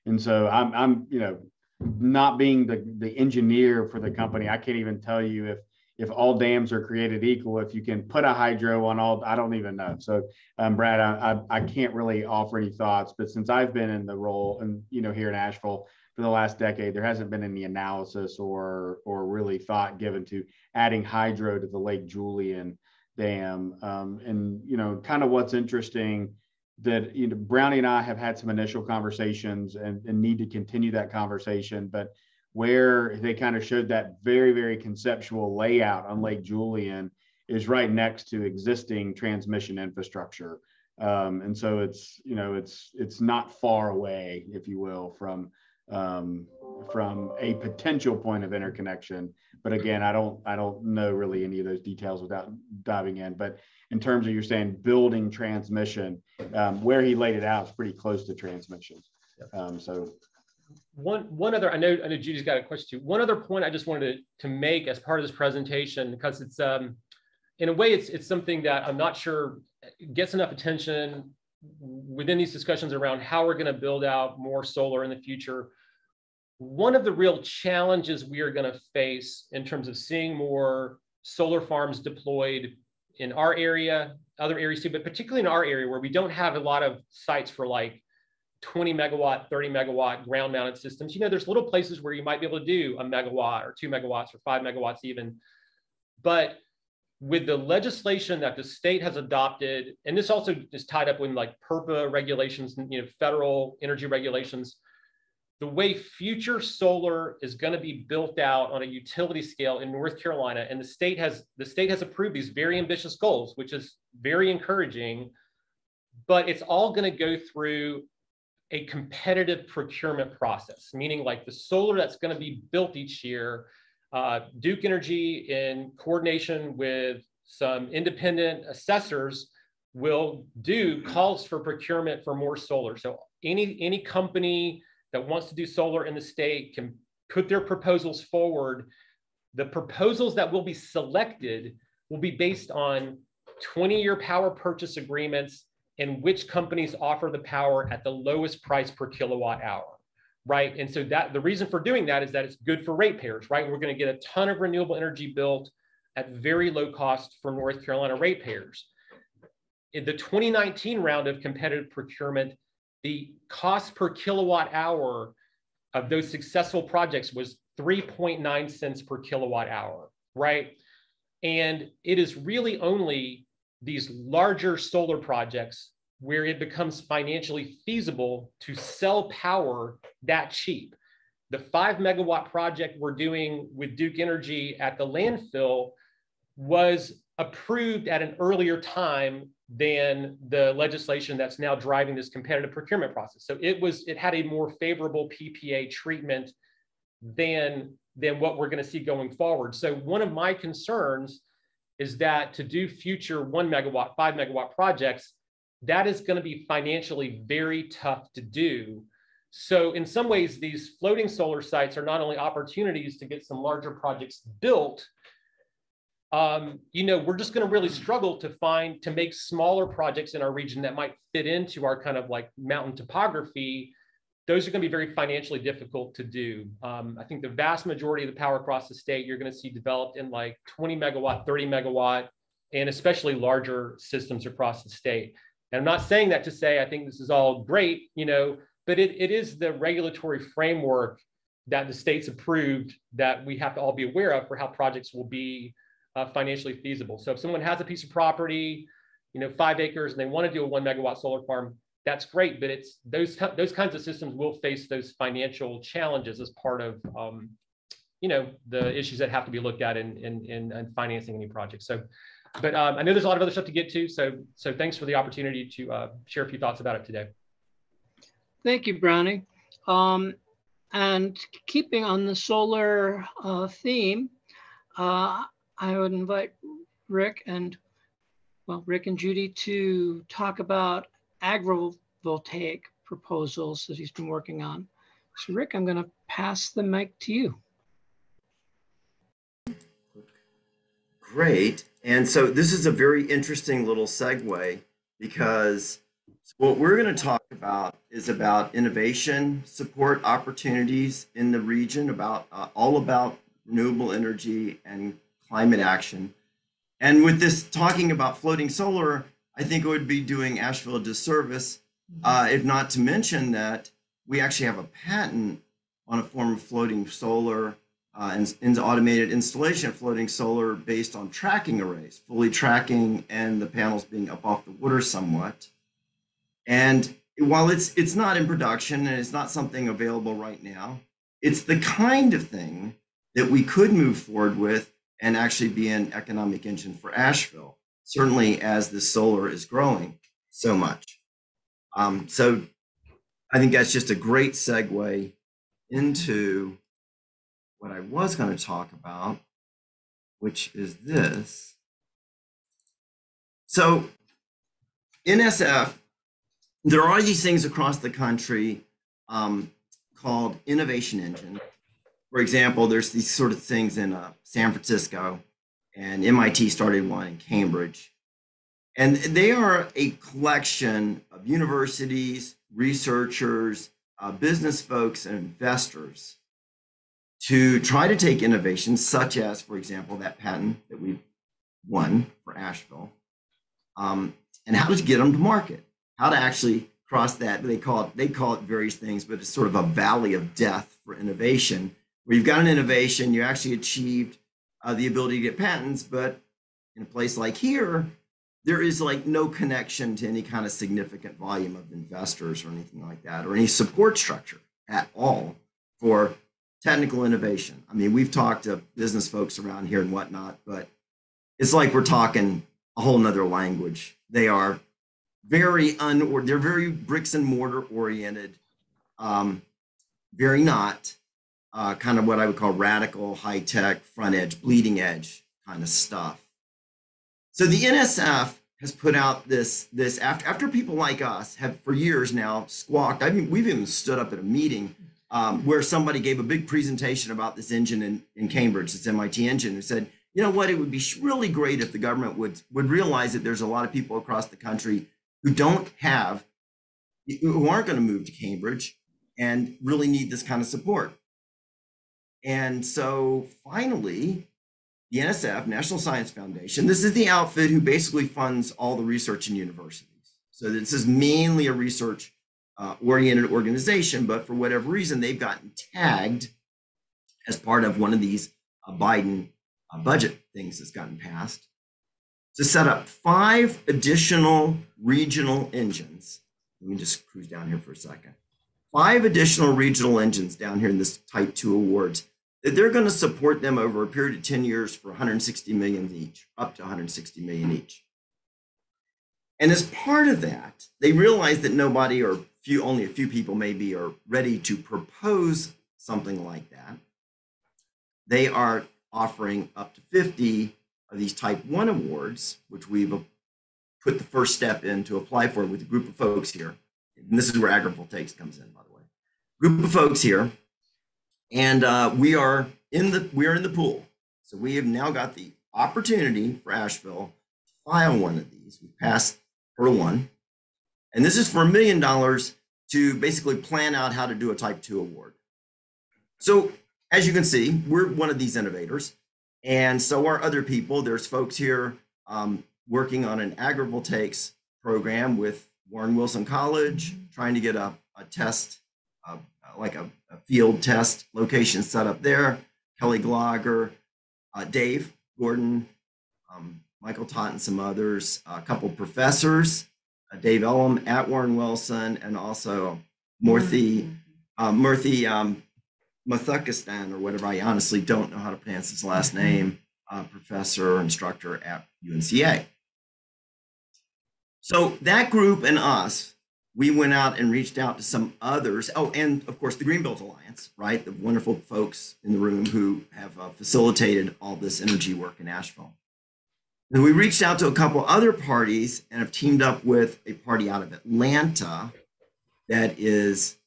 And so I'm not being the engineer for the company, I can't even tell you if all dams are created equal, if you can put a hydro on all, I don't even know. So Brad, I can't really offer any thoughts, but since I've been in the role and, here in Asheville for the last decade, there hasn't been any analysis or really thought given to adding hydro to the Lake Julian dam. And, you know, kind of what's interesting that, you know, Brownie and I have had some initial conversations and need to continue that conversation, but where they kind of showed that very, very conceptual layout on Lake Julian is right next to existing transmission infrastructure. And so it's, you know, it's not far away, if you will, from a potential point of interconnection. But again, I don't know really any of those details without diving in. But in terms of, you're saying building transmission, where he laid it out is pretty close to transmission. So one other, I know Judy's got a question too. One other point I just wanted to make as part of this presentation, because it's in a way it's something that I'm not sure gets enough attention within these discussions around how we're going to build out more solar in the future. One of the real challenges we are going to face in terms of seeing more solar farms deployed in our area, other areas too, but particularly in our area where we don't have a lot of sites for like 20 megawatt, 30 megawatt ground mounted systems. You know, there's little places where you might be able to do a megawatt or 2 megawatts or 5 megawatts even. But with the legislation that the state has adopted, and this also is tied up with like PURPA regulations, you know, federal energy regulations, the way future solar is going to be built out on a utility scale in North Carolina, and the state has approved these very ambitious goals, which is very encouraging, but it's all going to go through a competitive procurement process, meaning like the solar that's going to be built each year, Duke Energy, in coordination with some independent assessors, will do calls for procurement for more solar. So any company that wants to do solar in the state can put their proposals forward. The proposals that will be selected will be based on 20-year power purchase agreements and which companies offer the power at the lowest price per kilowatt hour. Right. And so that the reason for doing that is that it's good for ratepayers, right? We're going to get a ton of renewable energy built at very low cost for North Carolina ratepayers. In the 2019 round of competitive procurement, the cost per kilowatt hour of those successful projects was 3.9 cents per kilowatt hour, right? And it is really only these larger solar projects where it becomes financially feasible to sell power that cheap. The 5 megawatt project we're doing with Duke Energy at the landfill was approved at an earlier time than the legislation that's now driving this competitive procurement process. So it had a more favorable PPA treatment than what we're going to see going forward. So one of my concerns is that to do future 1 megawatt, 5 megawatt projects, that is going to be financially very tough to do. So in some ways, these floating solar sites are not only opportunities to get some larger projects built, you know, we're just going to really struggle to make smaller projects in our region that might fit into our kind of like mountain topography. Those are going to be very financially difficult to do. I think the vast majority of the power across the state, you're going to see developed in like 20 megawatt, 30 megawatt, and especially larger systems across the state. And I'm not saying that to say I think this is all great, you know, but it is the regulatory framework that the state's approved that we have to all be aware of for how projects will be financially feasible. So if someone has a piece of property, you know, 5 acres, and they want to do a 1 megawatt solar farm, that's great, but it's those kinds of systems will face those financial challenges as part of, you know, the issues that have to be looked at in financing any project. So, but I know there's a lot of other stuff to get to. So thanks for the opportunity to share a few thoughts about it today. Thank you, Brownie. And keeping on the solar theme, I would invite Rick and Judy to talk about agrivoltaic proposals that he's been working on. So Rick, I'm going to pass the mic to you. Great. And so this is a very interesting little segue, because what we're going to talk about is about innovation, support opportunities in the region, about all about renewable energy and climate action. And with this talking about floating solar, I think it would be doing Asheville a disservice, if not to mention that we actually have a patent on a form of floating solar and automated installation of floating solar based on tracking arrays, fully tracking and the panels being up off the water somewhat. And while it's not in production and it's not something available right now, it's the kind of thing that we could move forward with and actually be an economic engine for Asheville, certainly as the solar is growing so much. So I think that's just a great segue into what I was going to talk about, which is this. So NSF, there are these things across the country called innovation engine. For example, there's these sort of things in San Francisco, and MIT started one in Cambridge. And they are a collection of universities, researchers, business folks, and investors to try to take innovations such as, for example, that patent that we won for Asheville, and how to get them to market, how to actually cross that. They call it various things, but it's sort of a valley of death for innovation, where you've got an innovation, you actually achieved the ability to get patents, but in a place like here, there is like no connection to any kind of significant volume of investors or anything like that, or any support structure at all for technical innovation. I mean, we've talked to business folks around here and whatnot, but it's like we're talking a whole nother language. They are they're very bricks and mortar oriented, very not kind of what I would call radical, high tech, front edge, bleeding edge kind of stuff. So the NSF has put out this after people like us have for years now squawked. I mean, we've even stood up at a meeting where somebody gave a big presentation about this engine in Cambridge, this MIT engine, and said, you know what, it would be really great if the government would realize that there's a lot of people across the country who aren't going to move to Cambridge and really need this kind of support. And so finally, the NSF, National Science Foundation, this is the outfit who basically funds all the research in universities. So this is mainly a research oriented organization, but for whatever reason, they've gotten tagged as part of one of these Biden budget things that's gotten passed to set up 5 additional regional engines. Let me just cruise down here for a second. 5 additional regional engines down here in this Type 2 awards that they're going to support them over a period of 10 years for 160 million each, up to 160 million each. And as part of that, they realize that nobody or only a few people maybe are ready to propose something like that. They are offering up to 50 of these Type 1 awards, which we've put the first step in to apply for with a group of folks here. And this is where agrivoltaics comes in, by the way. Group of folks here. And we are in the pool. So we have now got the opportunity for Asheville to file one of these. We passed Hurdle 1. And this is for $1 million to basically plan out how to do a Type 2 award. So as you can see, we're one of these innovators. And so are other people. There's folks here working on an agrivoltaics program with Warren Wilson College, trying to get a test, like a field test location set up there. Kelly Glager, Dave Gordon, Michael Tott, and some others, a couple of professors, Dave Elam at Warren Wilson, and also Murthy Mathukistan, or whatever. I honestly don't know how to pronounce his last name, professor, instructor at UNCA. So that group and us, we went out and reached out to some others. Oh, and of course, the Greenbelt Alliance, right? The wonderful folks in the room who have facilitated all this energy work in Asheville. And we reached out to a couple other parties and have teamed up with a party out of Atlanta that is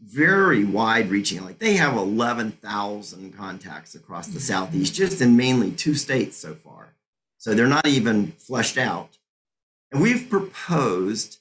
very wide reaching. Like they have 11,000 contacts across the Southeast, just in mainly 2 states so far. So they're not even fleshed out. And we've proposed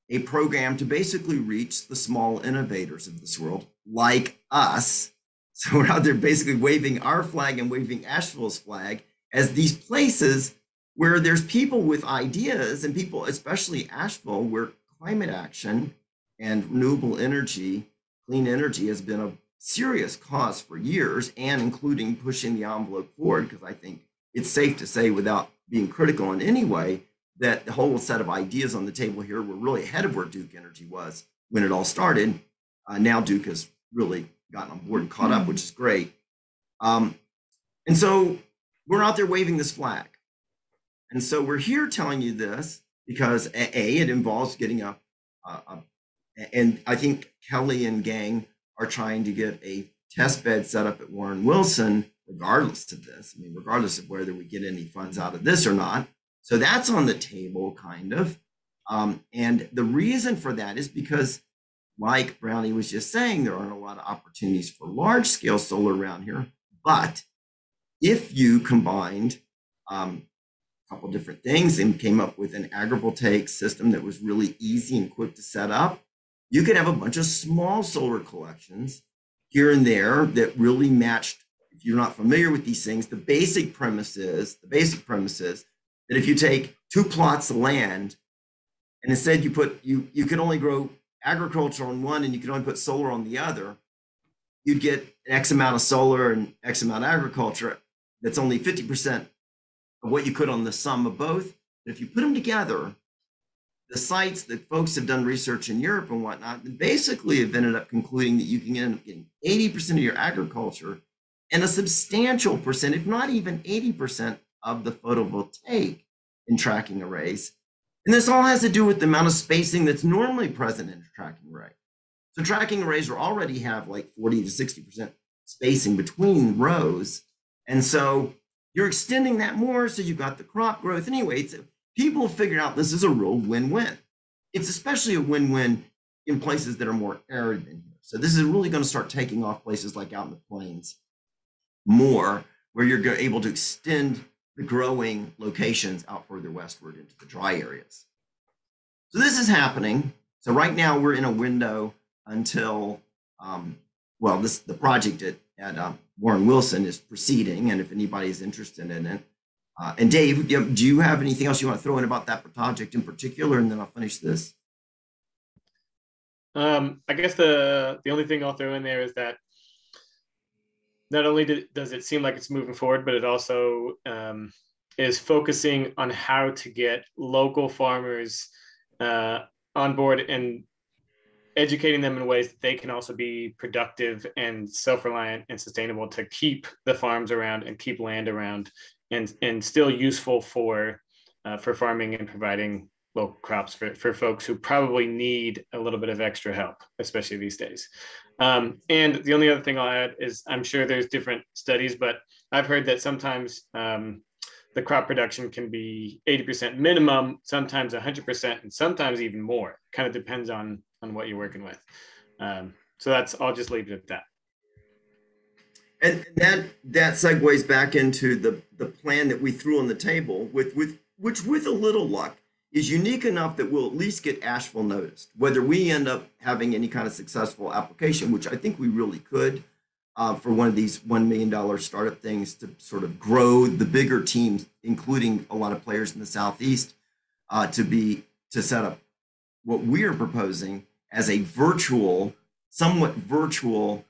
a program to basically reach the small innovators of this world, like us. So we're out there basically waving our flag and waving Asheville's flag as these places where there's people with ideas, and people, especially Asheville, where climate action and renewable energy, clean energy has been serious cause for years, and including pushing the envelope forward, because I think it's safe to say, without being critical in any way, that the whole set of ideas on the table here were really ahead of where Duke Energy was when it all started. Now Duke has really gotten on board and caught up, which is great. And so we're out there waving this flag. And so we're here telling you this because A, it involves getting up, and I think Kelly and gang are trying to get a test bed set up at Warren Wilson, regardless of this. I mean, regardless of whether we get any funds out of this or not. So that's on the table, kind of. And the reason for that is because, like Brownie was just saying, there aren't a lot of opportunities for large scale solar around here. But if you combined a couple different things and came up with an agrivoltaic system that was really easy and quick to set up, you could have a bunch of small solar collections here and there that really matched. If you're not familiar with these things, the basic premise is that if you take 2 plots of land and instead you could only grow agriculture on one and you could only put solar on the other, you'd get an X amount of solar and X amount of agriculture. That's only 50% of what you could on the sum of both. But if you put them together, the sites that folks have done research in Europe and whatnot, basically have ended up concluding that you can end up getting 80% of your agriculture and a substantial percent, if not even 80% of the photovoltaic in tracking arrays. And this all has to do with the amount of spacing that's normally present in a tracking array. So tracking arrays already have like 40 to 60% spacing between rows. And so you're extending that more, so you've got the crop growth. Anyway, people have figured out this is a real win-win. It's especially a win-win in places that are more arid than here. So this is really going to start taking off places like out in the plains more, where you're able to extend the growing locations out further westward into the dry areas. So this is happening. So right now we're in a window until, the project at Warren Wilson is proceeding, and if anybody's interested in it. And Dave, do you have anything else you want to throw in about that project in particular, and then I'll finish this? I guess the only thing I'll throw in there is that not only does it seem like it's moving forward, but it also is focusing on how to get local farmers on board and educating them in ways that they can also be productive and self-reliant and sustainable to keep the farms around and keep land around and still useful for farming and providing local crops for folks who probably need a little bit of extra help, especially these days. And the only other thing I'll add is I'm sure there's different studies, but I've heard that sometimes the crop production can be 80% minimum, sometimes 100%, and sometimes even more. Kind of depends on what you're working with. So I'll just leave it at that. And that segues back into the plan that we threw on the table, which with a little luck is unique enough that we'll at least get Asheville noticed. Whether we end up having any kind of successful application, which I think we really could, for one of these $1 million startup things to sort of grow the bigger teams, including a lot of players in the Southeast, to set up what we are proposing as a somewhat virtual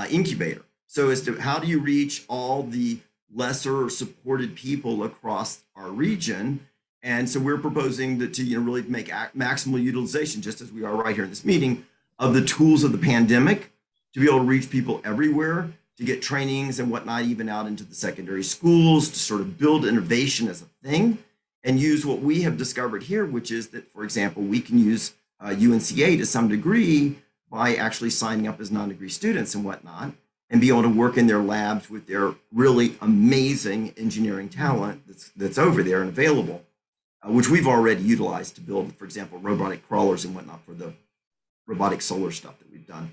incubator. So as to how do you reach all the lesser supported people across our region? And so we're proposing to really make maximal utilization, just as we are right here in this meeting, of the tools of the pandemic to be able to reach people everywhere, to get trainings and whatnot, even out into the secondary schools, to sort of build innovation as a thing and use what we have discovered here, which is that, for example, we can use UNCA to some degree by actually signing up as non-degree students and whatnot, and be able to work in their labs with their really amazing engineering talent that's over there and available, which we've already utilized to build, for example, robotic crawlers and whatnot for the robotic solar stuff that we've done.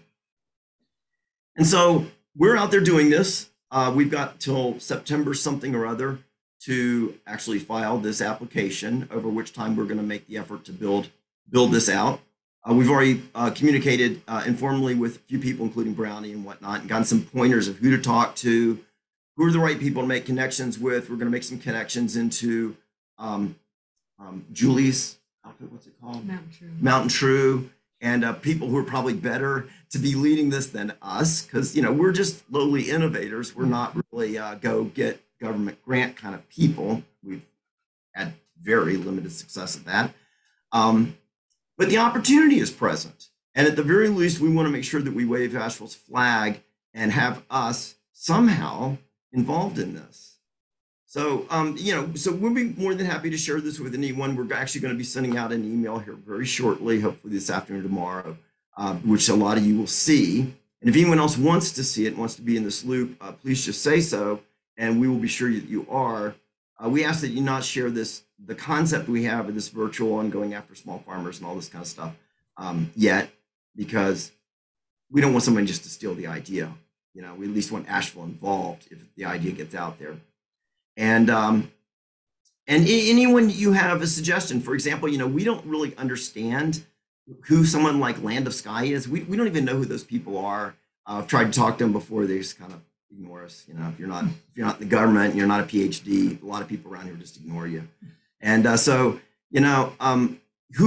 And so we're out there doing this. We've got till September something or other to actually file this application, over which time we're going to make the effort to build this out. We've already communicated informally with a few people, including Brownie and whatnot, and gotten some pointers of who to talk to, who are the right people to make connections with. We're going to make some connections into Julie's outfit, what's it called? Mountain True. Mountain True. and people who are probably better to be leading this than us, because we're just lowly innovators. We're not really go get government grant kind of people. We've had very limited success at that. But the opportunity is present. And at the very least, we want to make sure that we wave Asheville's flag and have us somehow involved in this. So, so we'll be more than happy to share this with anyone. We're actually going to be sending out an email here very shortly, hopefully this afternoon or tomorrow, which a lot of you will see. And if anyone else wants to see it, wants to be in this loop, please just say so, and we will be sure that you are. We ask that you not share the concept we have of this virtual and going after small farmers and all this kind of stuff yet, because we don't want somebody just to steal the idea. We at least want Asheville involved if the idea gets out there. And anyone you have a suggestion, for example, we don't really understand who someone like Land of Sky is. We don't even know who those people are. I've tried to talk to them before. They just kind of ignore us. If you're not in the government, you're not a PhD, a lot of people around here just ignore you. And who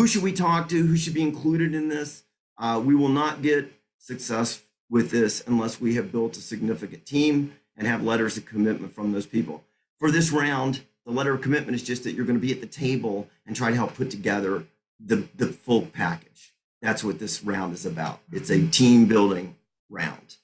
should we talk to? Who should be included in this? We will not get success with this unless we have built a significant team and have letters of commitment from those people. For this round, the letter of commitment is just that you're going to be at the table and try to help put together the full package. That's what this round is about. It's a team building round.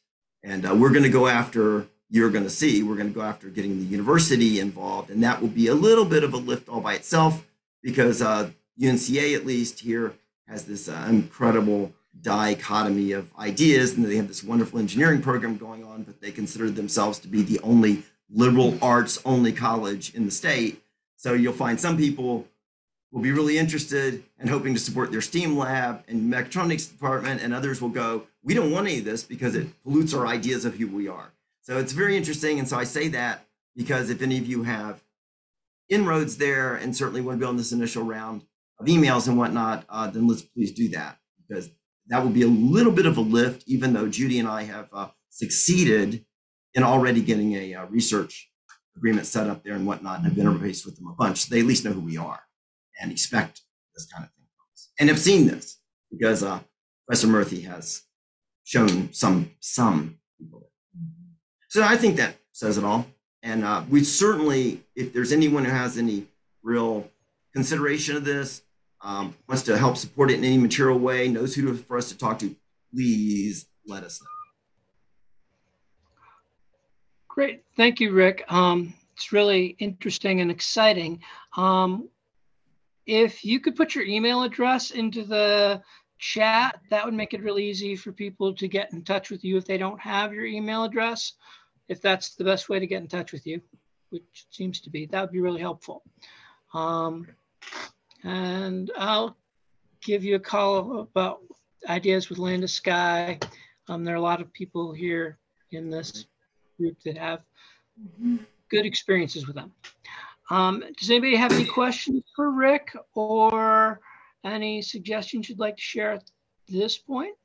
And we're going to go after, we're going to go after getting the university involved. And that will be a little bit of a lift all by itself, because UNCA, at least here, has this incredible dichotomy of ideas. And they have this wonderful engineering program going on, but they consider themselves to be the only liberal arts only college in the state. So you'll find some people will be really interested and hoping to support their STEAM lab and mechatronics department, and others will go, we don't want any of this because it pollutes our ideas of who we are. So it's very interesting. And so I say that because if any of you have inroads there and certainly want to be on this initial round of emails and whatnot, then let's please do that, because that will be a little bit of a lift, even though Judy and I have succeeded in already getting a research agreement set up there and whatnot, and have interfaced with them a bunch. So they at least know who we are and expect this kind of thing from us, and have seen this because Professor Murthy has shown some people. So I think that says it all. And we certainly, if there's anyone who has any real consideration of this, wants to help support it in any material way, knows who for us to talk to, please let us know. Great. Thank you, Rick. It's really interesting and exciting. If you could put your email address into the chat, that would make it really easy for people to get in touch with you if they don't have your email address, if that's the best way to get in touch with you, which it seems to be. That would be really helpful. And I'll give you a call about ideas with Land of Sky. There are a lot of people here in this group that have good experiences with them. Does anybody have any questions for Rick or any suggestions you'd like to share at this point?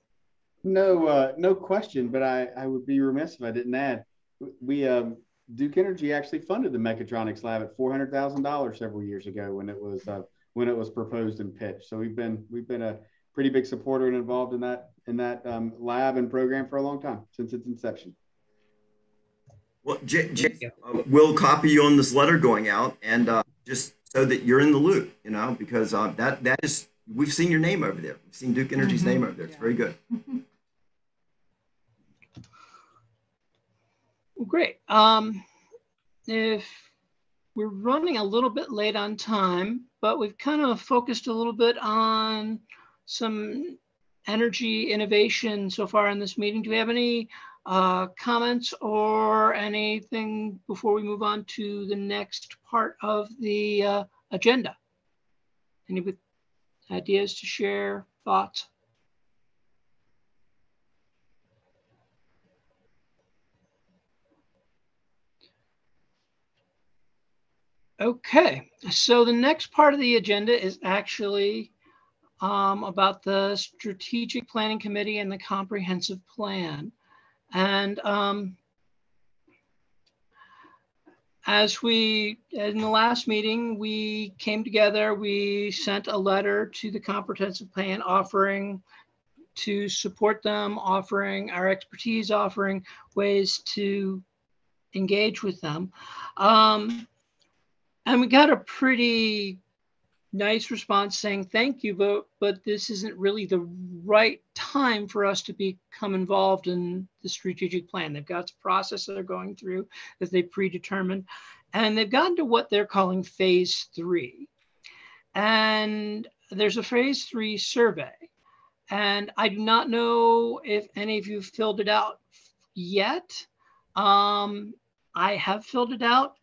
No question, but I would be remiss if I didn't add. We Duke Energy actually funded the mechatronics lab at $400,000 several years ago when it was proposed and pitched. So we've been a pretty big supporter and involved in that lab and program for a long time, since its inception. Well, we'll copy you on this letter going out, and just so that you're in the loop, because that is, we've seen your name over there. We've seen Duke Energy's name over there. It's very good. Well, great. If we're running a little bit late on time, but we've kind of focused a little bit on some energy innovation so far in this meeting. Do we have any comments or anything before we move on to the next part of the agenda? Any ideas to share, thoughts? Okay, so the next part of the agenda is actually about the Strategic Planning Committee and the Comprehensive Plan. And as in the last meeting, we came together, we sent a letter to the Comprehensive Plan offering to support them, offering our expertise, offering ways to engage with them. And we got a pretty nice response saying, thank you, but this isn't really the right time for us to become involved in the strategic plan. They've got a process that they're going through that they predetermined, and they've gotten to what they're calling phase 3. And there's a phase 3 survey. And I do not know if any of you filled it out yet. I have filled it out.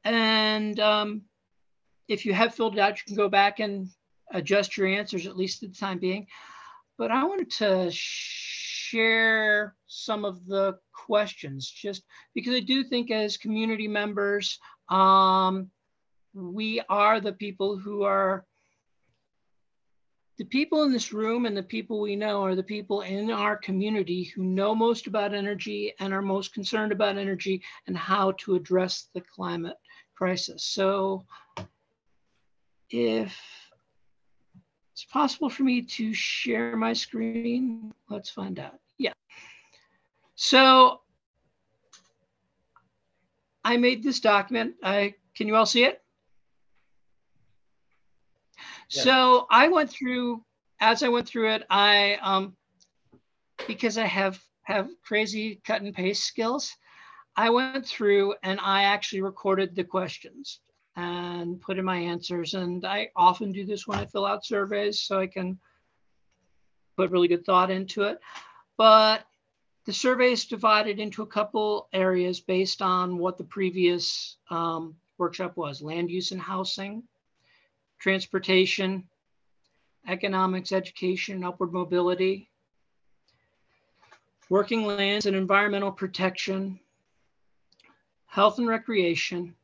And if you have filled it out, you can go back and adjust your answers, at least at the time being. But I wanted to share some of the questions, just because I do think as community members, we are the people who are, the people in this room and the people we know are the people in our community who know most about energy and are most concerned about energy and how to address the climate crisis. So if it's possible for me to share my screen, let's find out. Yeah. So I made this document. Can you all see it? Yeah. So I went through, as I went through it, because I have crazy cut and paste skills, I went through and I actually recorded the questions and put in my answers. And I often do this when I fill out surveys so I can put really good thought into it. But the survey is divided into a couple areas based on what the previous workshop was: land use and housing, transportation, economics, education, upward mobility, working lands and environmental protection, health and recreation,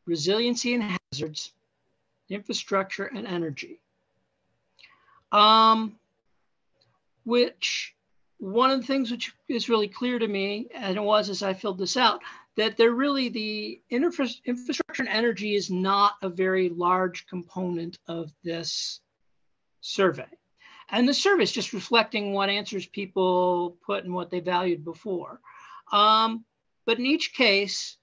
resiliency and hazards, infrastructure, and energy. Which one of the things which is really clear to me, and it was as I filled this out, that they're really, the infrastructure and energy is not a very large component of this survey. And the survey is just reflecting what answers people put and what they valued before. But in each case,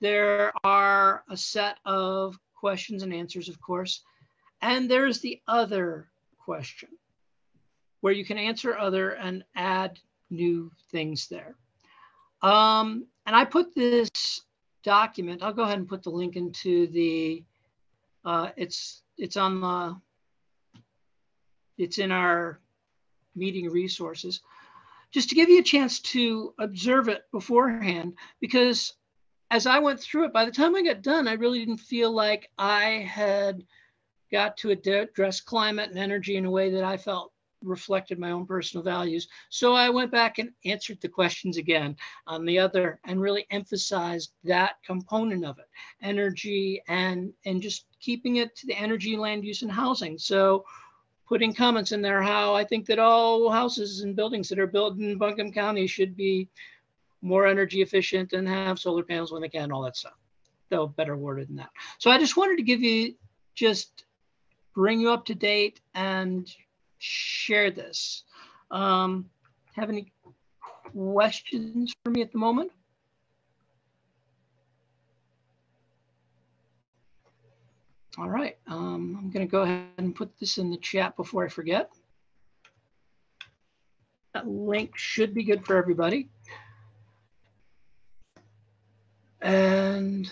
there are a set of questions and answers, of course. And there's the other question, where you can answer other and add new things there. And I put this document, I'll go ahead and put the link into the, it's in our meeting resources, just to give you a chance to observe it beforehand, because as I went through it, by the time I got done, I really didn't feel like I had got to address climate and energy in a way that I felt reflected my own personal values. So I went back and answered the questions again on the other and really emphasized that component of it, energy, and just keeping it to the energy, land use, and housing. So putting comments in there how I think that all houses and buildings that are built in Buncombe County should be more energy efficient and have solar panels when they can, all that stuff, though better worded than that. So I just wanted to give you, just bring you up to date and share this. Have any questions for me at the moment? All right, I'm gonna go ahead and put this in the chat before I forget. That link should be good for everybody. And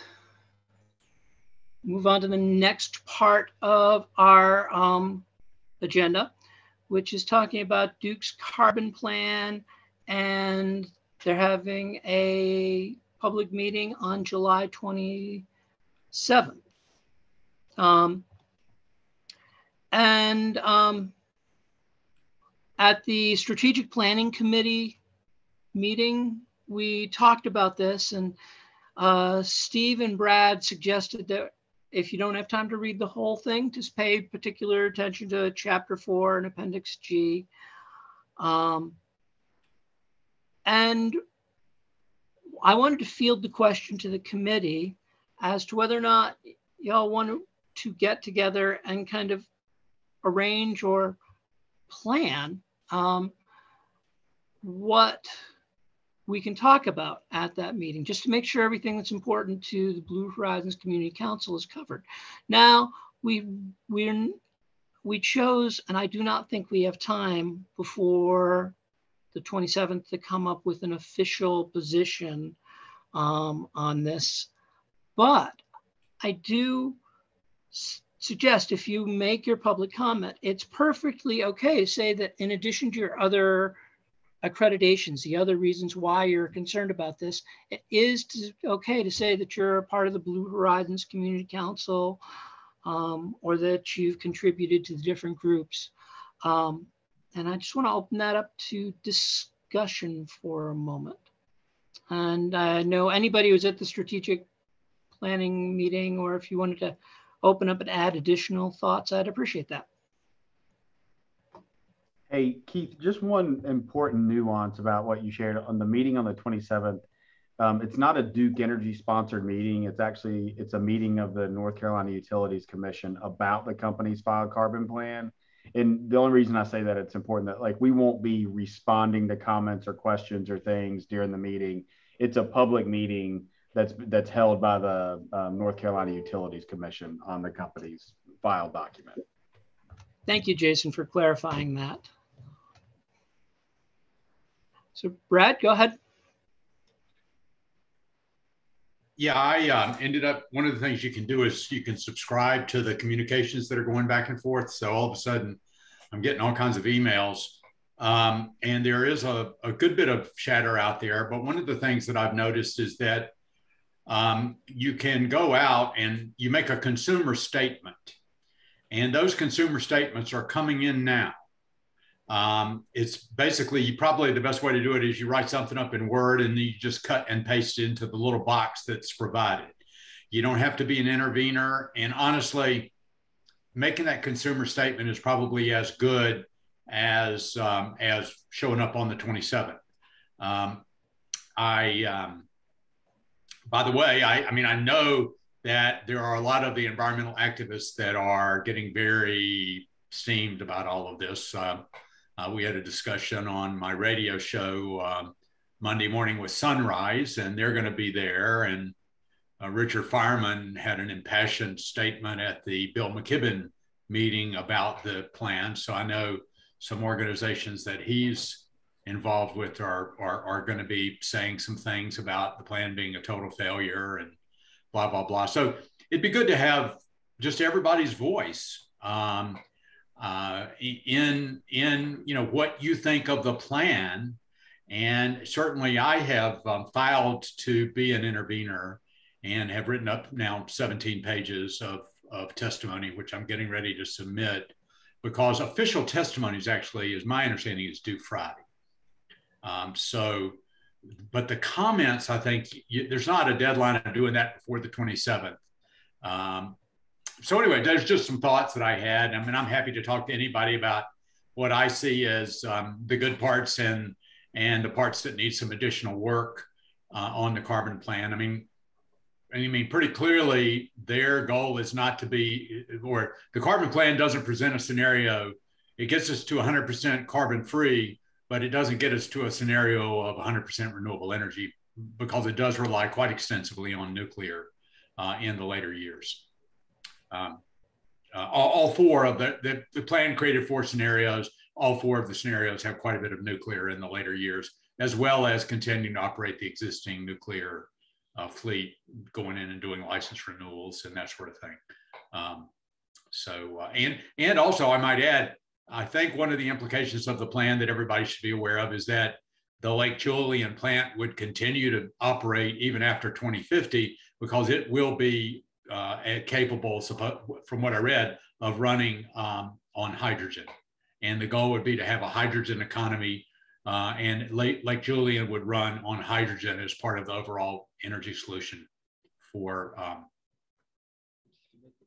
move on to the next part of our agenda, which is talking about Duke's carbon plan, and they're having a public meeting on July 27th. At the Strategic Planning Committee meeting, we talked about this, and Steve and Brad suggested that if you don't have time to read the whole thing, just pay particular attention to Chapter 4 and Appendix G. And I wanted to field the question to the committee as to whether or not y'all want to get together and kind of arrange or plan what we can talk about at that meeting, just to make sure everything that's important to the Blue Horizons Community Council is covered. Now, we chose, and I do not think we have time before the 27th to come up with an official position on this, but I do suggest if you make your public comment, it's perfectly okay to say that in addition to your other accreditations, the other reasons why you're concerned about this, it is okay to say that you're a part of the Blue Horizons Community Council, or that you've contributed to the different groups. And I just want to open that up to discussion for a moment. And I know anybody who's at the strategic planning meeting, or if you wanted to open up and add additional thoughts, I'd appreciate that. Hey, Keith, just one important nuance about what you shared on the meeting on the 27th. It's not a Duke Energy sponsored meeting. It's a meeting of the North Carolina Utilities Commission about the company's filed carbon plan. And the only reason I say that it's important that like we won't be responding to comments or questions or things during the meeting. It's a public meeting that's held by the North Carolina Utilities Commission on the company's filed document. Thank you, Jason, for clarifying that. So Brad, go ahead. Yeah, I ended up, one of the things you can do is you can subscribe to the communications that are going back and forth. So all of a sudden I'm getting all kinds of emails, and there is a good bit of chatter out there. But one of the things that I've noticed is that you can go out and you make a consumer statement, and those consumer statements are coming in now. It's basically, probably the best way to do it is you write something up in Word and you just cut and paste it into the little box that's provided. You don't have to be an intervener. And honestly, making that consumer statement is probably as good as showing up on the 27th. By the way, I mean, I know that there are a lot of the environmental activists that are getting very steamed about all of this. We had a discussion on my radio show Monday morning with Sunrise, and they're going to be there. And Richard Fireman had an impassioned statement at the Bill McKibben meeting about the plan. So I know some organizations that he's involved with are going to be saying some things about the plan being a total failure and blah, blah, blah. So it'd be good to have just everybody's voice in you know what you think of the plan. And certainly I have filed to be an intervener and have written up now 17 pages of testimony, which I'm getting ready to submit, because official testimony is actually, as my understanding, is due Friday. But the comments, I think there's not a deadline of doing that before the 27th. So anyway, there's just some thoughts that I had. I mean, I'm happy to talk to anybody about what I see as the good parts and the parts that need some additional work on the carbon plan. I mean, pretty clearly their goal is not to be, or the carbon plan doesn't present a scenario. It gets us to 100% carbon free, but it doesn't get us to a scenario of 100% renewable energy, because it does rely quite extensively on nuclear in the later years. All four of the plan created 4 scenarios. All 4 of the scenarios have quite a bit of nuclear in the later years, as well as continuing to operate the existing nuclear fleet, going in and doing license renewals and that sort of thing. And also, I might add, I think one of the implications of the plan that everybody should be aware of is that the Lake Julian plant would continue to operate even after 2050, because it will be capable, from what I read, of running on hydrogen. And the goal would be to have a hydrogen economy, and Lake Julian would run on hydrogen as part of the overall energy solution for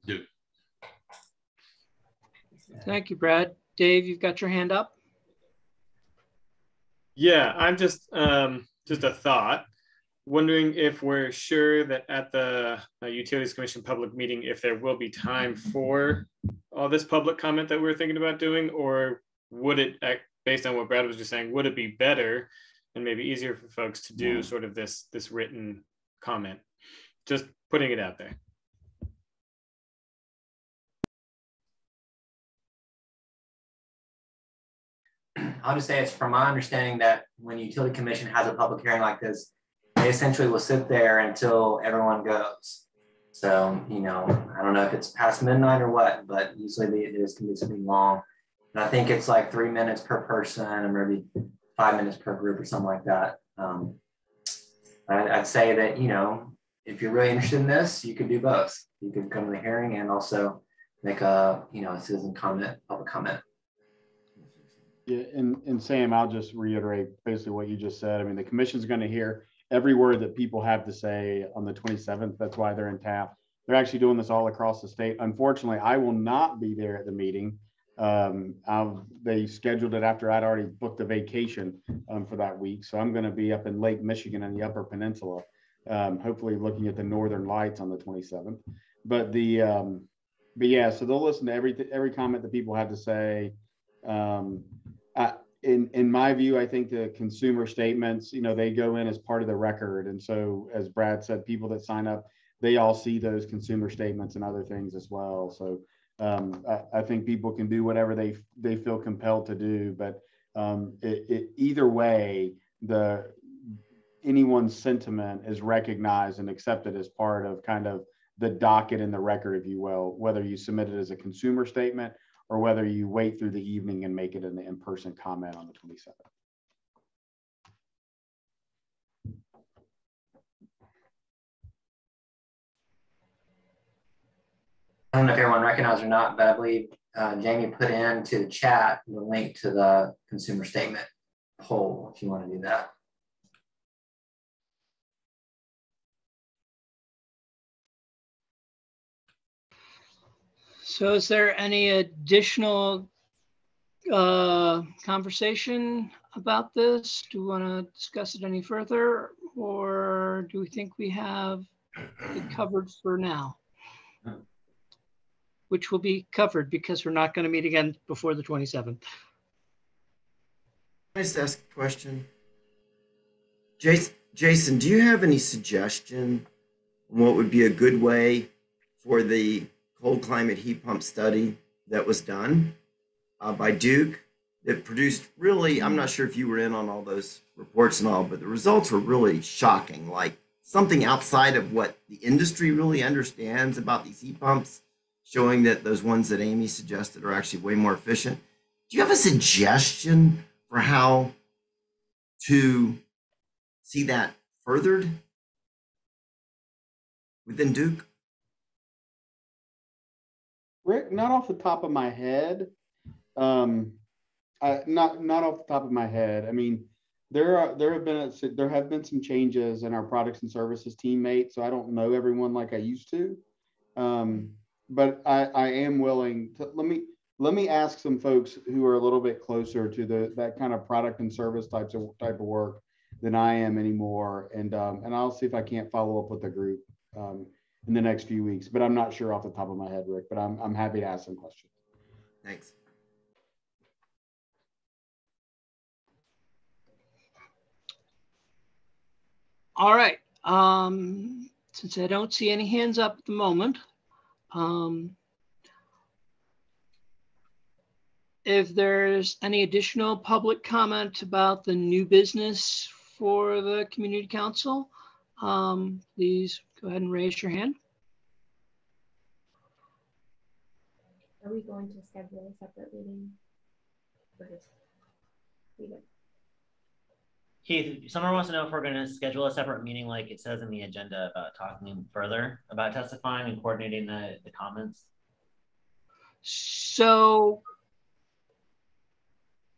Duke. Thank you, Brad. Dave, you've got your hand up. Yeah, I'm just a thought. Wondering if we're sure that at the Utilities Commission public meeting, if there will be time for all this public comment that we're thinking about doing, or would it, based on what Brad was just saying, would it be better and maybe easier for folks to do sort of this written comment? Just putting it out there. I'll just say it's from my understanding that when the Utility Commission has a public hearing like this, they essentially will sit there until everyone goes. So, you know, I don't know if it's past midnight or what, but usually it is can be something long. And I think it's like 3 minutes per person and maybe 5 minutes per group or something like that. I'd say that, you know, if you're really interested in this, you could do both. You could come to the hearing and also make a, you know, a citizen comment, public comment. Yeah, and Sam, I'll just reiterate basically what you just said. I mean, the commission's going to hear every word that people have to say on the 27th. That's why they're in TAF. They're actually doing this all across the state. Unfortunately, I will not be there at the meeting. They scheduled it after I'd already booked a vacation for that week. So I'm going to be up in Lake Michigan in the Upper Peninsula, hopefully looking at the Northern Lights on the 27th. But yeah, so they'll listen to every comment that people have to say. In my view, I think the consumer statements, you know, they go in as part of the record. And so, as Brad said, people that sign up, they all see those consumer statements and other things as well. So I think people can do whatever they feel compelled to do. But either way, anyone's sentiment is recognized and accepted as part of kind of the docket in the record, if you will, whether you submit it as a consumer statement or whether you wait through the evening and make it an in-person comment on the 27th. I don't know if everyone recognized or not, but I believe Jamie put into the chat the link to the consumer statement poll if you want to do that. So is there any additional conversation about this? Do we want to discuss it any further, or do we think we have it covered for now? Which will be covered because we're not going to meet again before the 27th. Can I just ask a question? Jason, do you have any suggestion on what would be a good way for the cold climate heat pump study that was done by Duke that produced really, I'm not sure if you were in on all those reports and all, but the results were really shocking, like something outside of what the industry really understands about these heat pumps, showing that those ones that Amy suggested are actually way more efficient. Do you have a suggestion for how to see that furthered within Duke? Rick, not off the top of my head. Not off the top of my head. I mean, there have been some changes in our products and services teammates, so I don't know everyone like I used to. But I am willing to let me ask some folks who are a little bit closer to that kind of product and service type of work than I am anymore, and I'll see if I can't follow up with the group in the next few weeks. But I'm not sure off the top of my head, Rick. But I'm happy to ask some questions. Thanks. All right. Since I don't see any hands up at the moment, if there's any additional public comment about the new business for the community council, please go ahead and raise your hand. Are we going to schedule a separate meeting? Or just leave it? Keith, someone wants to know if we're going to schedule a separate meeting like it says in the agenda about talking further about testifying and coordinating the comments. So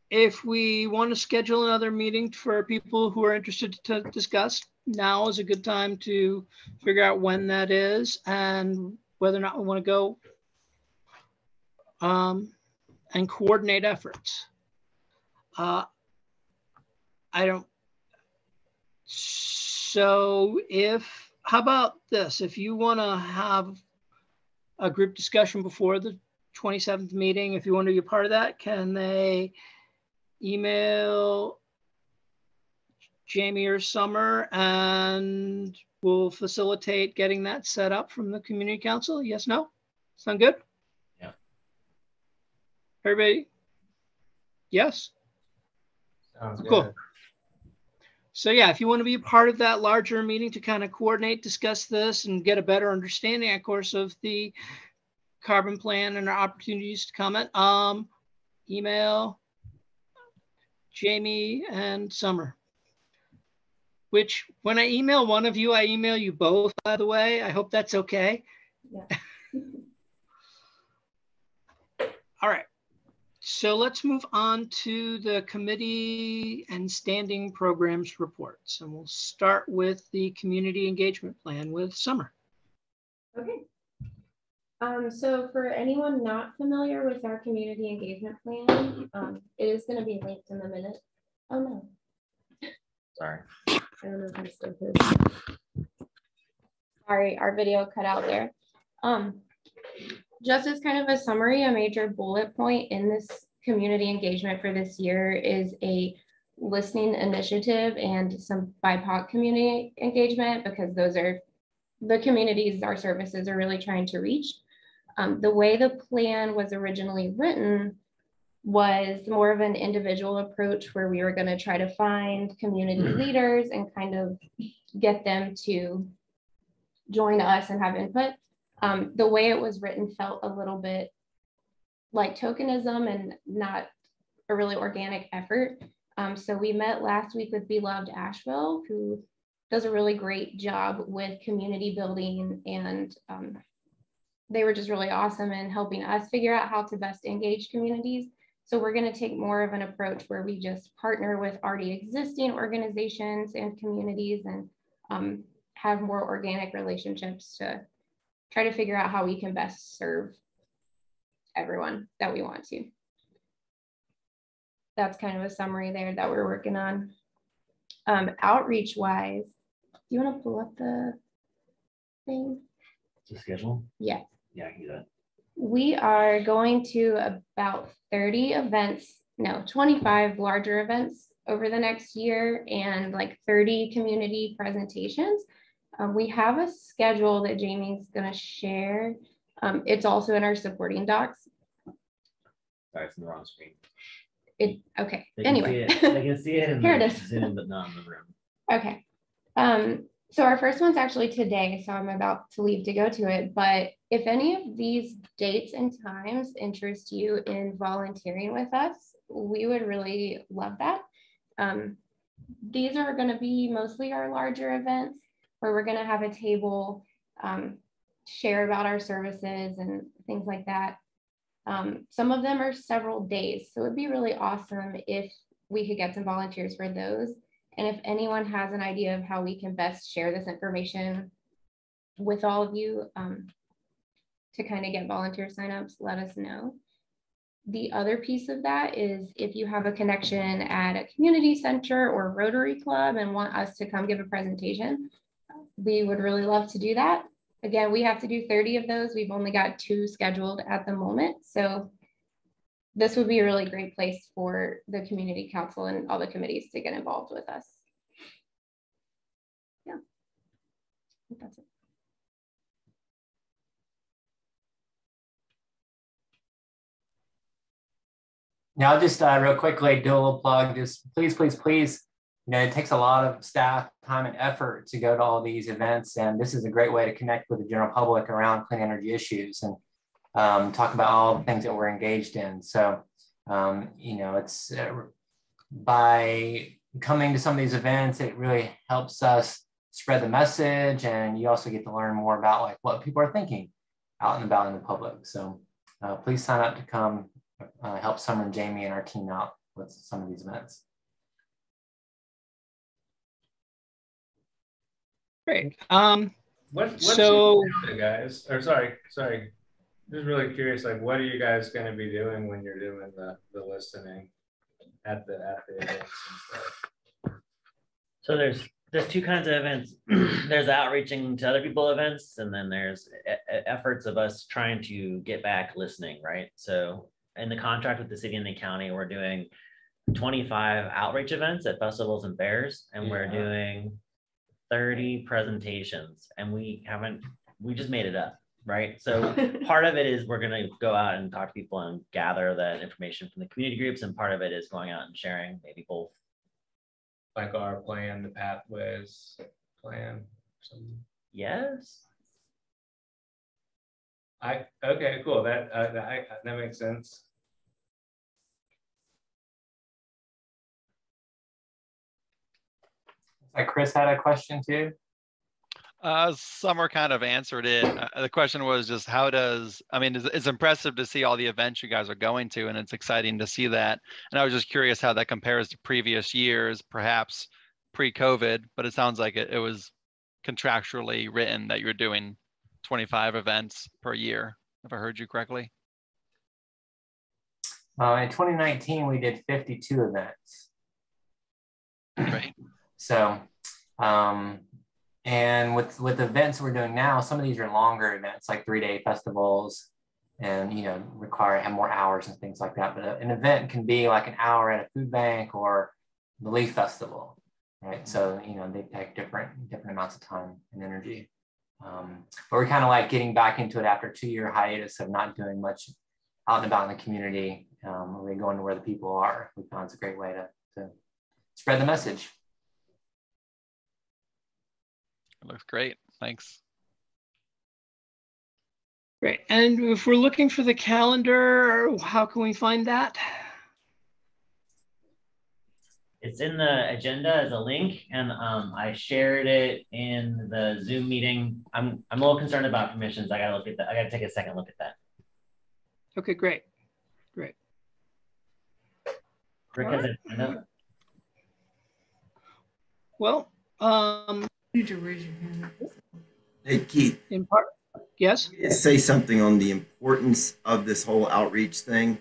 if we want to schedule another meeting for people who are interested to discuss, now is a good time to figure out when that is and whether or not we want to go and coordinate efforts. I don't. So how about this? If you want to have a group discussion before the 27th meeting. If you want to be a part of that, can they email Jamie or Summer and we'll facilitate getting that set up from the community council? Yes, no? Sound good? Yeah. Everybody? Yes? Sounds Cool. good. So yeah, if you want to be a part of that larger meeting to kind of coordinate, discuss this and get a better understanding, of course, of the carbon plan and our opportunities to comment, email Jamie and Summer. Which when I email one of you, I email you both, by the way. I hope that's okay. Yeah. All right. So let's move on to the committee and standing programs reports. And we'll start with the community engagement plan with Summer. Okay. So for anyone not familiar with our community engagement plan, it is going to be linked in the minutes. Oh no. Sorry. I don't know if I'm still here. Sorry, our video cut out there. Just as kind of a summary, a major bullet point in this community engagement for this year is a listening initiative and some BIPOC community engagement, because those are the communities our services are really trying to reach. The way the plan was originally written was more of an individual approach where we were going to try to find community leaders and kind of get them to join us and have input. The way it was written felt a little bit like tokenism and not a really organic effort. So we met last week with Beloved Asheville, who does a really great job with community building, and they were just really awesome in helping us figure out how to best engage communities. So we're going to take more of an approach where we just partner with already existing organizations and communities and have more organic relationships to try to figure out how we can best serve everyone that we want to. That's kind of a summary there that we're working on. Outreach wise, do you want to pull up the thing? The schedule? Yeah. Yeah, I can do that. We are going to about 30 events, no, 25 larger events over the next year and like 30 community presentations. We have a schedule that Jamie's going to share. It's also in our supporting docs. Sorry, it's in the wrong screen. Okay. They can Anyway, see it. They can see it in here the it is. Zoom, but not in the room. Okay. So our first one's actually today, so I'm about to leave to go to it. But if any of these dates and times interest you in volunteering with us, we would really love that. These are going to be mostly our larger events where we're going to have a table, share about our services and things like that. Some of them are several days, so it'd be really awesome if we could get some volunteers for those. And if anyone has an idea of how we can best share this information with all of you to kind of get volunteer signups, let us know. The other piece of that is if you have a connection at a community center or Rotary Club and want us to come give a presentation, we would really love to do that. Again, we have to do 30 of those. We've only got 2 scheduled at the moment. So this would be a really great place for the community council and all the committees to get involved with us. Yeah, I think that's it. Now, just real quickly, do a little plug. Just please, please, please. You know, it takes a lot of staff time and effort to go to all these events, and this is a great way to connect with the general public around clean energy issues and talk about all the things that we're engaged in. So, you know, it's by coming to some of these events, it really helps us spread the message, and you also get to learn more about like what people are thinking out and about in the public. So please sign up to come help Summer and Jamie and our team out with some of these events. Great. What's so your guys? Or sorry. Just really curious, like, what are you guys going to be doing when you're doing the listening at the events and stuff? So there's there's two kinds of events. There's outreaching to other people events, and then there's efforts of us trying to get back listening, right? So in the contract with the city and the county, we're doing 25 outreach events at festivals and fairs, and we're doing 30 presentations, and we just made it up, right? So part of it is we're going to go out and talk to people and gather that information from the community groups, and part of it is going out and sharing, maybe both. Like our plan, the pathways plan. Yes. Okay, cool. That makes sense. Like Chris had a question too. Summer kind of answered it. The question was just it's impressive to see all the events you guys are going to, and it's exciting to see that. And I was just curious how that compares to previous years, perhaps pre-COVID, but it sounds like it was contractually written that you're doing 25 events per year, if I heard you correctly. In 2019, we did 52 events. Great. So, and with events we're doing now, some of these are longer events, like 3-day festivals, and have more hours and things like that. But an event can be like an hour at a food bank or the Leaf Festival, right? So they take different amounts of time and energy. But we're kind of like getting back into it after a 2-year hiatus of not doing much out and about in the community. We're going to where the people are. We found it's a great way to spread the message. It looks great. Thanks. Great. And if we're looking for the calendar, how can we find that? It's in the agenda as a link, and I shared it in the Zoom meeting. I'm a little concerned about permissions. I gotta look at that. I gotta take a second look at that. Okay, great. Great. Rick has it. I know. Well, You need to raise your hand. Hey, Keith. In part, yes. Say something on the importance of this whole outreach thing.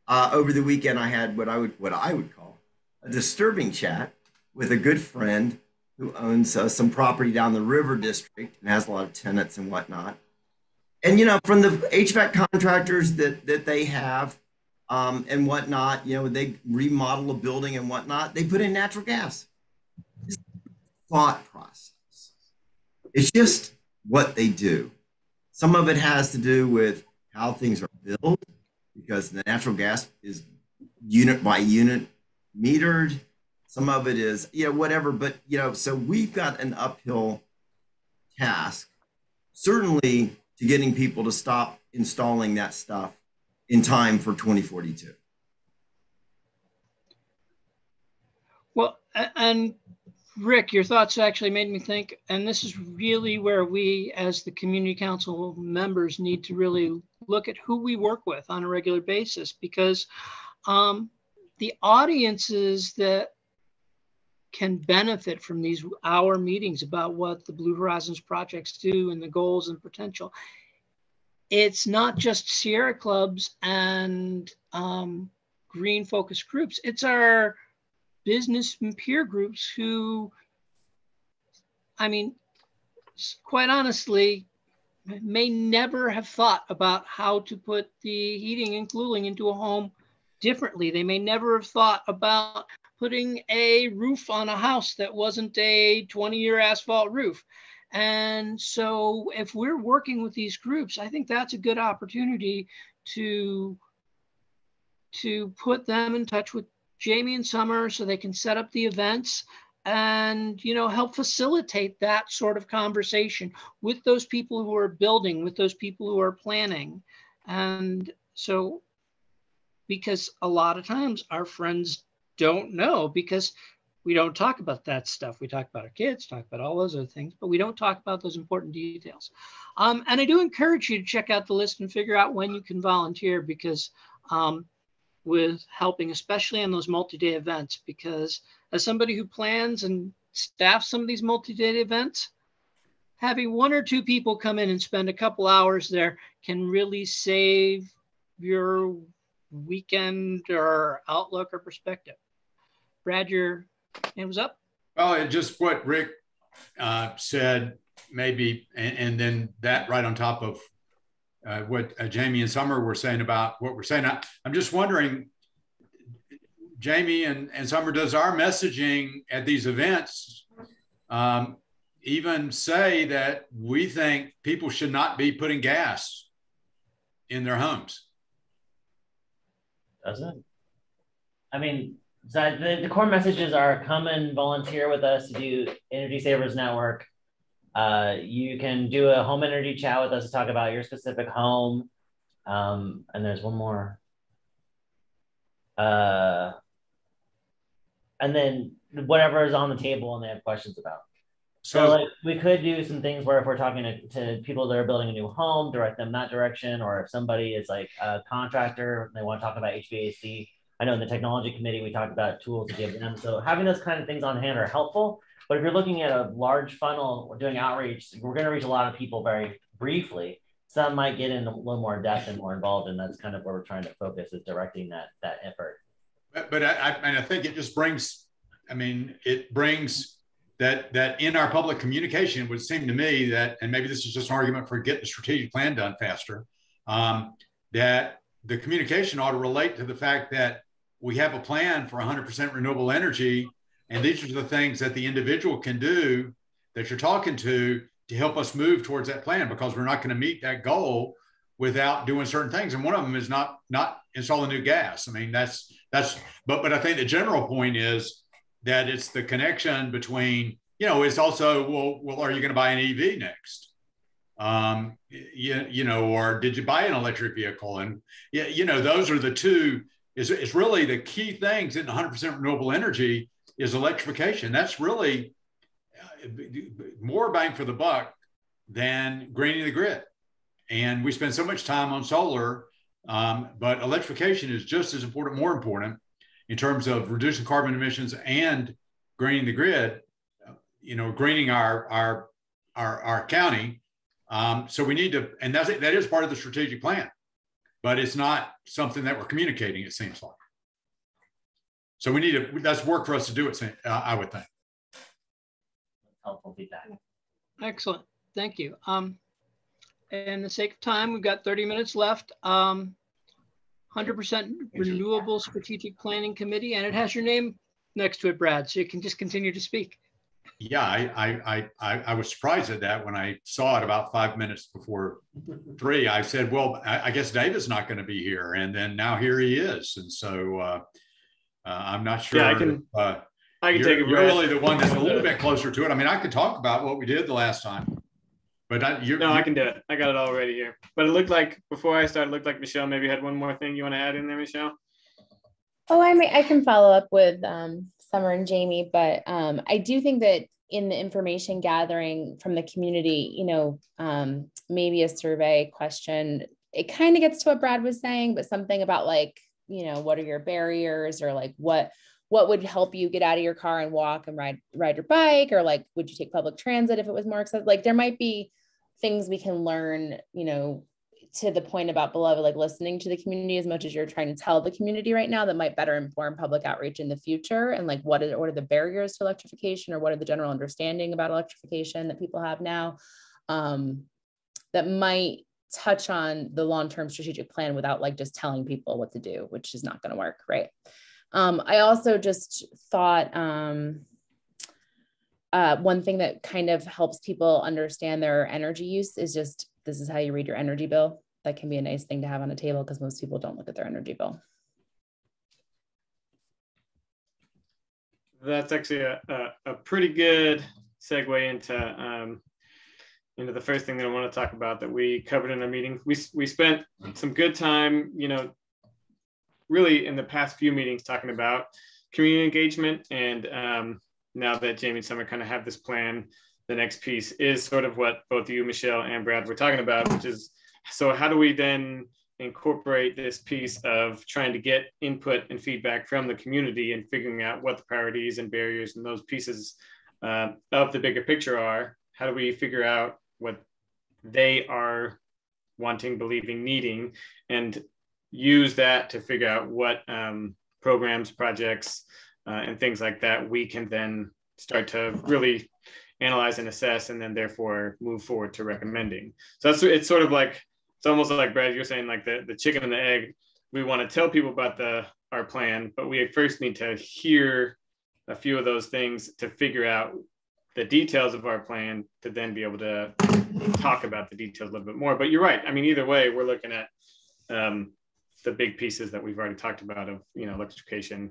Over the weekend, I had what I would call a disturbing chat with a good friend who owns some property down the River District and has a lot of tenants and whatnot. And from the HVAC contractors that they have and whatnot, they remodel a building and whatnot. They put in natural gas. Thought process. It's just what they do. Some of it has to do with how things are built, because the natural gas is unit by unit metered. Some of it is, whatever. But, so we've got an uphill task, certainly, to getting people to stop installing that stuff in time for 2042. Well, and Rick, your thoughts actually made me think, and this is really where we as the community council members need to really look at who we work with on a regular basis, because the audiences that can benefit from these hour meetings about what the Blue Horizons projects do and the goals and potential, it's not just Sierra clubs and green focus groups, it's our business and peer groups who, quite honestly, may never have thought about how to put the heating and cooling into a home differently. They may never have thought about putting a roof on a house that wasn't a 20-year asphalt roof. And so if we're working with these groups, I think that's a good opportunity to put them in touch with Jamie and Summer so they can set up the events and, help facilitate that sort of conversation with those people who are building, with those people who are planning. And so, because a lot of times our friends don't know, because we don't talk about that stuff. We talk about our kids, talk about all those other things, but we don't talk about those important details. And I do encourage you to check out the list and figure out when you can volunteer, because with helping, especially on those multi-day events, because as somebody who plans and staffs some of these multi-day events, having 1 or 2 people come in and spend a couple hours there can really save your weekend or outlook or perspective. Brad, your hand was up. Well, it just what Rick said, maybe, and then that right on top of what Jamie and Summer were saying about what we're saying. I'm just wondering, Jamie and Summer, does our messaging at these events even say that we think people should not be putting gas in their homes? Does it? I mean, so the core messages are come and volunteer with us to do Energy Savers Network. You can do a home energy chat with us to talk about your specific home. And there's one more. And then whatever is on the table and they have questions about. So like, we could do some things where if we're talking to people that are building a new home, direct them that direction, or if somebody is like a contractor, they want to talk about HVAC. I know in the technology committee, we talked about tools to give them. So having those kind of things on hand are helpful. But if you're looking at a large funnel, we're doing outreach, we're going to reach a lot of people very briefly. Some might get in a little more depth and more involved, and that's kind of where we're trying to focus, is directing that effort. But I think it just brings, I mean, it brings that in our public communication, it would seem to me that, and maybe this is just an argument for get the strategic plan done faster, that the communication ought to relate to the fact that we have a plan for 100% renewable energy. And these are the things that the individual can do that you're talking to help us move towards that plan, because we're not going to meet that goal without doing certain things. And one of them is not installing new gas. I mean, but I think the general point is that it's the connection between, it's also, well, are you going to buy an EV next? Or did you buy an electric vehicle? And those are the two, it's really the key things in 100% renewable energy is electrification. That's really more bang for the buck than greening the grid. And we spend so much time on solar, but electrification is just as important, more important in terms of reducing carbon emissions and greening the grid, greening our county. So we need to, and that is part of the strategic plan, but it's not something that we're communicating, it seems like. So we need to, that's work for us to do it, I would think. Helpful feedback. Excellent, thank you. In the sake of time, we've got 30 minutes left. 100% Renewable Strategic Planning Committee, and it has your name next to it, Brad, so you can just continue to speak. Yeah, I was surprised at that when I saw it about 5 minutes before 3. I said, well, I guess David's not going to be here, and then now here he is, and so I'm not sure. Yeah, I can take a breath. You're really the one that's a little bit closer to it. I mean, I could talk about what we did the last time. But I can do it. I got it all ready here. But it looked like, before I started, it looked like Michelle maybe had one more thing you want to add in there, Michelle? Oh, I can follow up with Summer and Jamie, but I do think that in the information gathering from the community, maybe a survey question, it kind of gets to what Brad was saying, but something about like, what are your barriers, or like what would help you get out of your car and walk and ride your bike, or like, would you take public transit if it was more accessible? Like there might be things we can learn, to the point about Beloved, like listening to the community as much as you're trying to tell the community right now, that might better inform public outreach in the future. And like, what are the barriers to electrification, or what are the general understanding about electrification that people have now, that might touch on the long-term strategic plan without like just telling people what to do, which is not going to work, right? I also just thought one thing that kind of helps people understand their energy use is just, this is how you read your energy bill. That can be a nice thing to have on a table, because most people don't look at their energy bill. That's actually a pretty good segue into the first thing that I want to talk about that we covered in our meeting. We spent some good time, really in the past few meetings talking about community engagement. And now that Jamie and Summer kind of have this plan, the next piece is sort of what both you, Michelle, and Brad were talking about, which is, so how do we then incorporate this piece of trying to get input and feedback from the community and figuring out what the priorities and barriers and those pieces of the bigger picture are? How do we figure out what they are wanting, believing, needing, and use that to figure out what programs, projects, and things like that we can then start to really analyze and assess, and then therefore move forward to recommending. So it's sort of like, it's almost like, Brad, you're saying like the chicken and the egg. We want to tell people about our plan, but we first need to hear a few of those things to figure out the details of our plan, to then be able to talk about the details a little bit more. But you're right. I mean, either way, we're looking at the big pieces that we've already talked about of, electrification,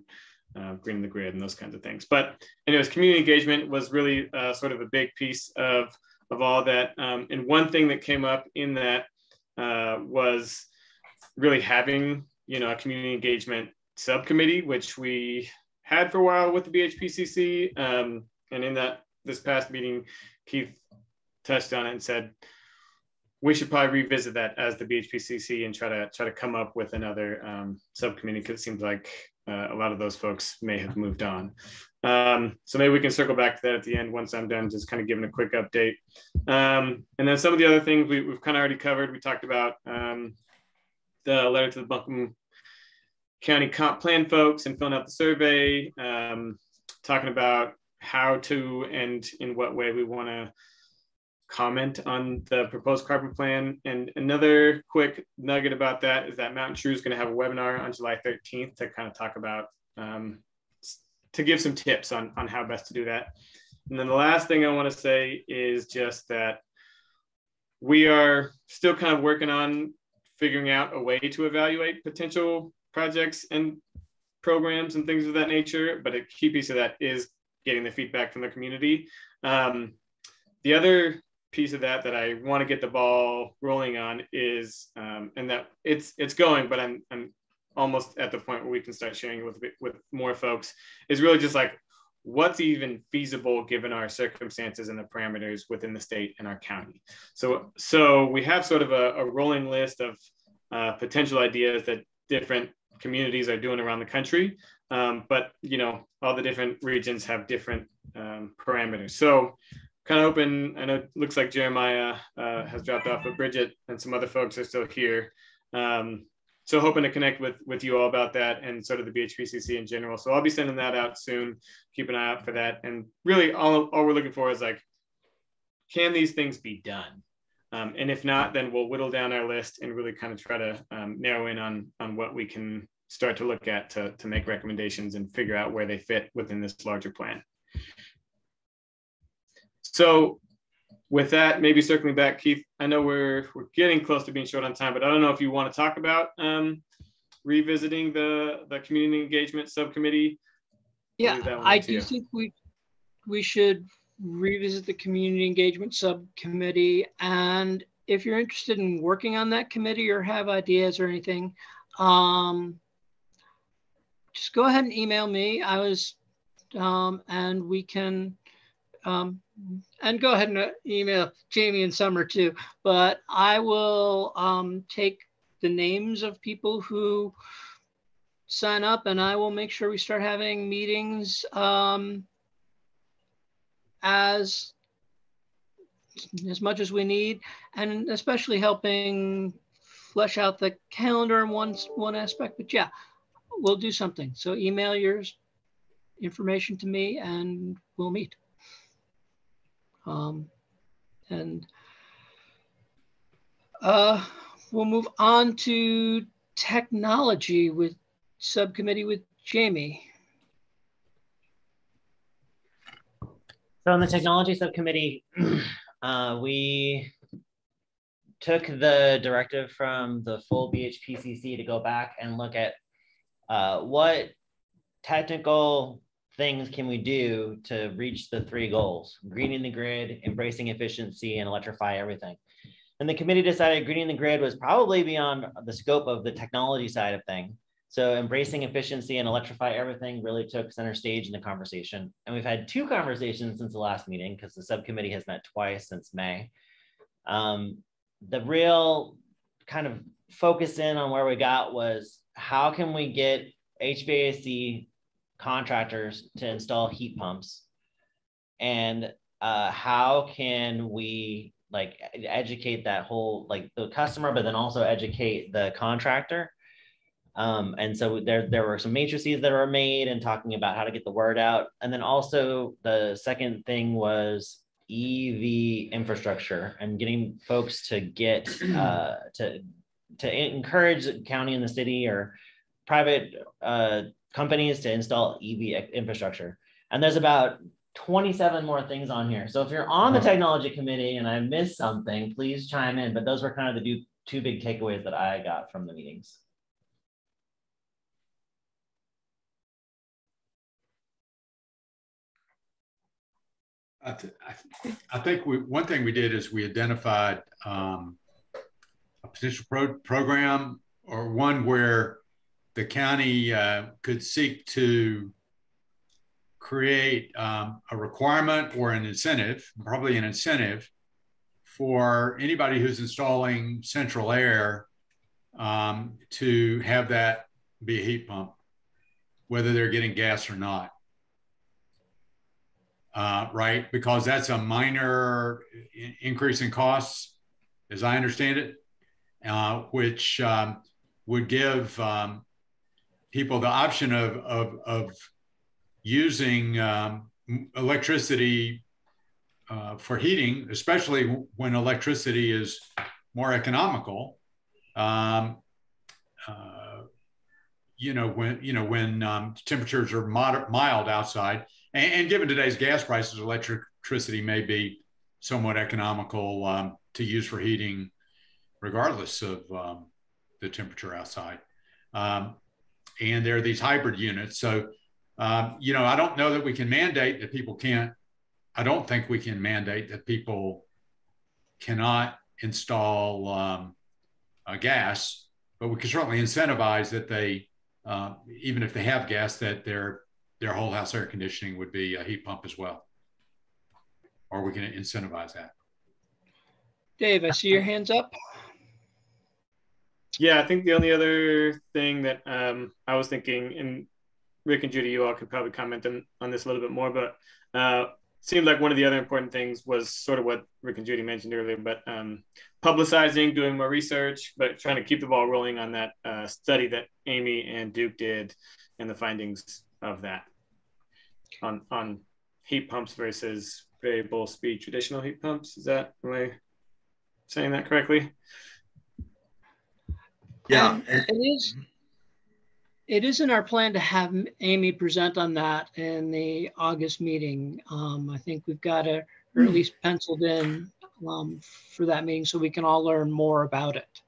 greening the grid, and those kinds of things. But anyways, community engagement was really sort of a big piece of all that. And one thing that came up in that was really having, a community engagement subcommittee, which we had for a while with the BHPCC. And in this past meeting, Keith touched on it and said, we should probably revisit that as the BHPCC and try to come up with another subcommittee, because it seems like a lot of those folks may have moved on. So maybe we can circle back to that at the end once I'm done, just kind of giving a quick update. And then some of the other things we've kind of already covered. We talked about the letter to the Buncombe County Comp Plan folks and filling out the survey, talking about how to and in what way we want to comment on the proposed carbon plan. And another quick nugget about that is that Mountain True is going to have a webinar on July 13th to kind of talk about, to give some tips on how best to do that. And then the last thing I want to say is just that we are still kind of working on figuring out a way to evaluate potential projects and programs and things of that nature. But a key piece of that is getting the feedback from the community. The other piece of that I want to get the ball rolling on is, and that it's going, but I'm almost at the point where we can start sharing it with more folks, is really just like, what's even feasible given our circumstances and the parameters within the state and our county. So we have sort of a rolling list of potential ideas that different communities are doing around the country. But all the different regions have different parameters. So kind of hoping, I know it looks like Jeremiah has dropped off, but Bridget and some other folks are still here. So hoping to connect with you all about that and sort of the BHPCC in general. So I'll be sending that out soon. Keep an eye out for that. And really all we're looking for is like, can these things be done? And if not, then we'll whittle down our list and really kind of try to narrow in on what we can start to look at to make recommendations and figure out where they fit within this larger plan. So with that, maybe circling back, Keith, I know we're getting close to being short on time, but I don't know if you want to talk about revisiting the community engagement subcommittee. Yeah, I do think we should revisit the community engagement subcommittee. And if you're interested in working on that committee or have ideas or anything, just go ahead and email me. And we can, and go ahead and email Jamie and Summer too, but I will take the names of people who sign up, and I will make sure we start having meetings as much as we need, and especially helping flesh out the calendar in one aspect. But yeah, we'll do something. So email your information to me and we'll meet. And we'll move on to technology with subcommittee with Jamie. So in the technology subcommittee, we took the directive from the full BHPCC to go back and look at what technical things can we do to reach the 3 goals: greening the grid, embracing efficiency, and electrify everything. And the committee decided greening the grid was probably beyond the scope of the technology side of things. So embracing efficiency and electrify everything really took center stage in the conversation. And we've had 2 conversations since the last meeting, because the subcommittee has met twice since May. The real kind of focus in on where we got was, how can we get HVAC contractors to install heat pumps? And how can we educate that whole, the customer, but then also educate the contractor And so there were some matrices that were made and talking about how to get the word out. And then also the second thing was EV infrastructure and getting folks to get to encourage the county and the city or private companies to install EV infrastructure. And there's about 27 more things on here. So if you're on the technology committee and I missed something, please chime in. But those were kind of the two big takeaways that I got from the meetings. I think one thing we did is we identified a potential program or one where the county could seek to create a requirement or an incentive, probably an incentive for anybody who's installing central air to have that be a heat pump, whether they're getting gas or not. Right? Because that's a minor increase in costs, as I understand it, which would give people the option of using electricity for heating, especially when electricity is more economical. When temperatures are mild outside. And given today's gas prices, electricity may be somewhat economical to use for heating, regardless of the temperature outside. And there are these hybrid units. So, I don't know that we can mandate that people can't. I don't think we can mandate that people cannot install gas, but we can certainly incentivize that they, even if they have gas, that their whole house air conditioning would be a heat pump as well. Or we can incentivize that. Dave, I see your hands up. Yeah, I think the only other thing that I was thinking, and Rick and Judy, you all could probably comment on this a little bit more, but seemed like one of the other important things was sort of what Rick and Judy mentioned earlier, but publicizing, doing more research, but trying to keep the ball rolling on that study that Amy and Duke did and the findings of that on heat pumps versus variable speed traditional heat pumps. Am I saying that correctly? Yeah. It is in our plan to have Amy present on that in the August meeting. I think we've got it, or at least penciled in for that meeting so we can all learn more about it.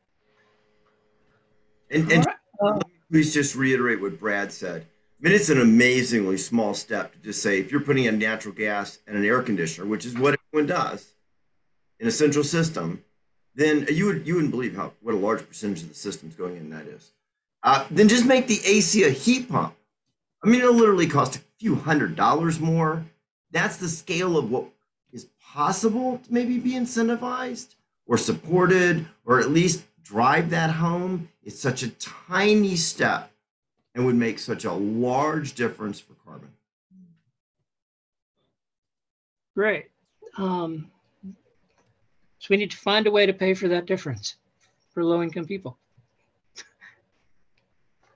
And please just reiterate what Brad said. I mean, it's an amazingly small step to just say, if you're putting in natural gas and an air conditioner, which is what everyone does in a central system, then you wouldn't believe what a large percentage of the system's going in that is. Then just make the AC a heat pump. I mean, it'll literally cost a few $100s more. That's the scale of what is possible to maybe be incentivized or supported, or at least drive that home. It's such a tiny step and would make such a large difference for carbon. Great. So we need to find a way to pay for that difference for low-income people.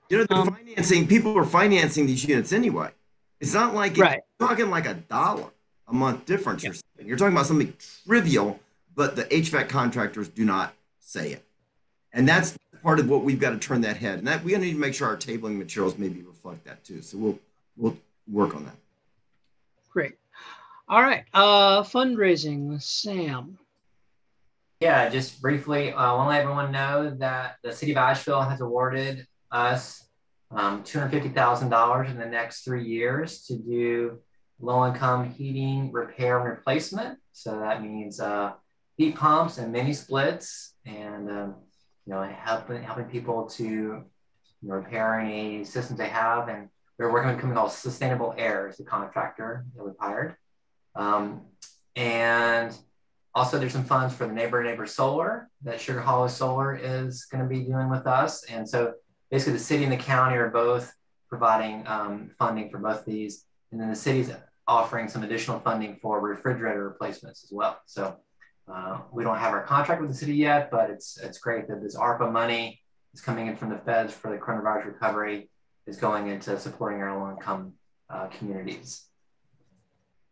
People are financing these units anyway. It's not like you're talking like $1 a month difference or something. You're talking about something trivial, but the HVAC contractors do not say it. And that's part of what we've got to turn that head. And that we need to make sure our tabling materials maybe reflect that too. So we'll work on that. Great. All right. Fundraising with Sam. Yeah, just briefly, I want to let everyone know that the City of Asheville has awarded us $250,000 in the next 3 years to do low-income heating repair and replacement. So that means heat pumps and mini splits, and helping people to repair any systems they have. And we're working with a company called Sustainable Air as the contractor that we've hired. And also there's some funds for the neighbor solar that Sugar Hollow Solar is going to be doing with us. And so basically the city and the county are both providing funding for both of these. And then the city's offering some additional funding for refrigerator replacements as well. So we don't have our contract with the city yet, but it's great that this ARPA money is coming in from the feds for the coronavirus recovery is going into supporting our low-income communities.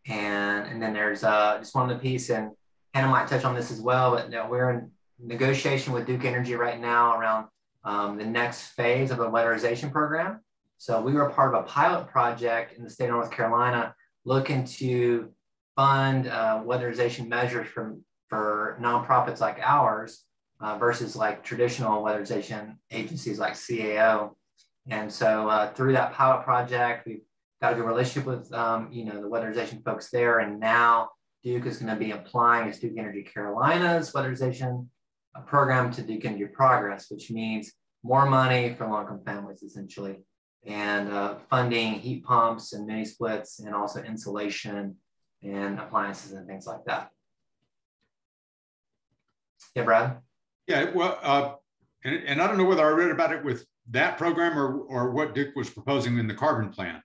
And then there's just one of the piece, and Hannah might touch on this as well, but we're in negotiation with Duke Energy right now around the next phase of the weatherization program. So we were part of a pilot project in the state of North Carolina looking to fund weatherization measures for nonprofits like ours versus like traditional weatherization agencies like CAO. And so through that pilot project, we've got a good relationship with the weatherization folks there. And now Duke is going to be applying its Duke Energy Carolinas weatherization program to Duke Energy Progress, which means more money for low-income families essentially, and funding heat pumps and mini splits, and also insulation and appliances and things like that. Yeah, Brad? Yeah, well, and I don't know whether I read about it with that program or what Duke was proposing in the carbon plan.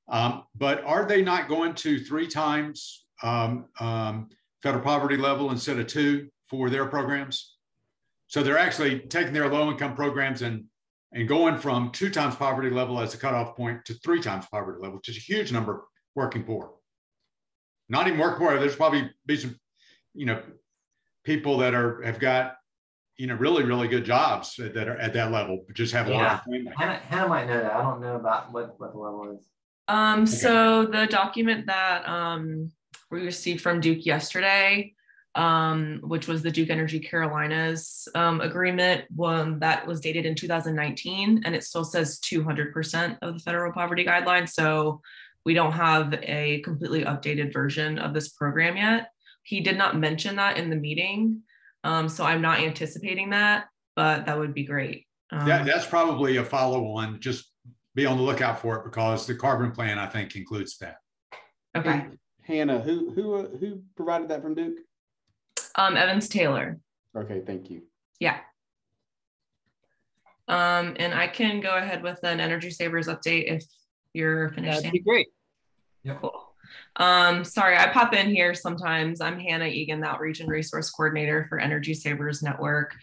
But are they not going to 3 times federal poverty level instead of 2 for their programs? So they're actually taking their low-income programs and going from 2 times poverty level as a cutoff point to 3 times poverty level, which is a huge number working poor. Not even working poor. There's probably be some, people that have got, really, really good jobs that are at that level, but just have a larger family. Hannah might know that. I don't know about what the level is. So the document that we received from Duke yesterday, which was the Duke Energy Carolinas agreement, one that was dated in 2019, and it still says 200% of the federal poverty guidelines. So we don't have a completely updated version of this program yet. He did not mention that in the meeting. So I'm not anticipating that, but that would be great. That's probably a follow-on. Just be on the lookout for it, because the carbon plan, I think, includes that. Okay. Hannah, who provided that from Duke? Evans Taylor. Okay, thank you. Yeah. And I can go ahead with an Energy Savers update if you're finished. That'd be great. Yeah, cool. Sorry, I pop in here sometimes. I'm Hannah Egan, the Outreach and Resource Coordinator for Energy Savers Network.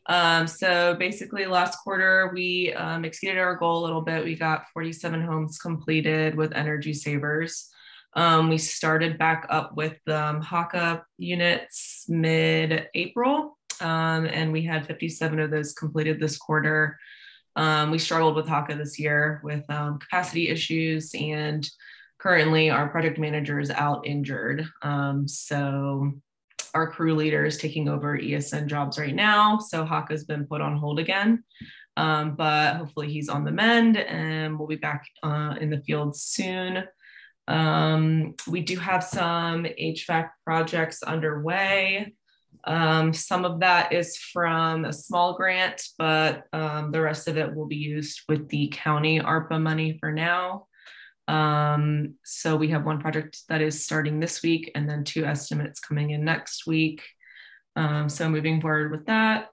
So basically last quarter, we exceeded our goal a little bit. We got 47 homes completed with Energy Savers. We started back up with HACA units mid-April, and we had 57 of those completed this quarter. We struggled with HACA this year with capacity issues, and currently our project manager is out injured. So our crew leader is taking over ESN jobs right now. So HACA has been put on hold again, but hopefully he's on the mend and we'll be back in the field soon. We do have some HVAC projects underway. Some of that is from a small grant, but the rest of it will be used with the county ARPA money for now. So we have one project that is starting this week and then 2 estimates coming in next week. So moving forward with that.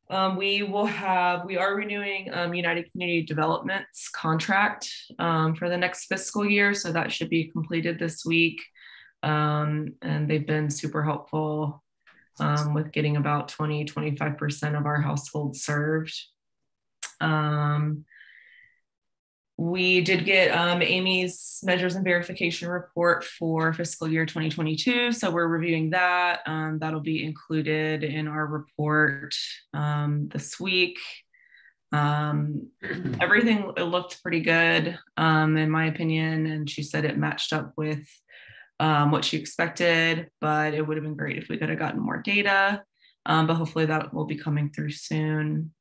We are renewing United Community Development's contract for the next fiscal year. So that should be completed this week. And they've been super helpful with getting about 20-25% of our households served. We did get Amy's measures and verification report for fiscal year 2022. So we're reviewing that. That'll be included in our report this week. Everything looked pretty good in my opinion. And she said it matched up with what she expected, but it would have been great if we could have gotten more data. But hopefully that will be coming through soon.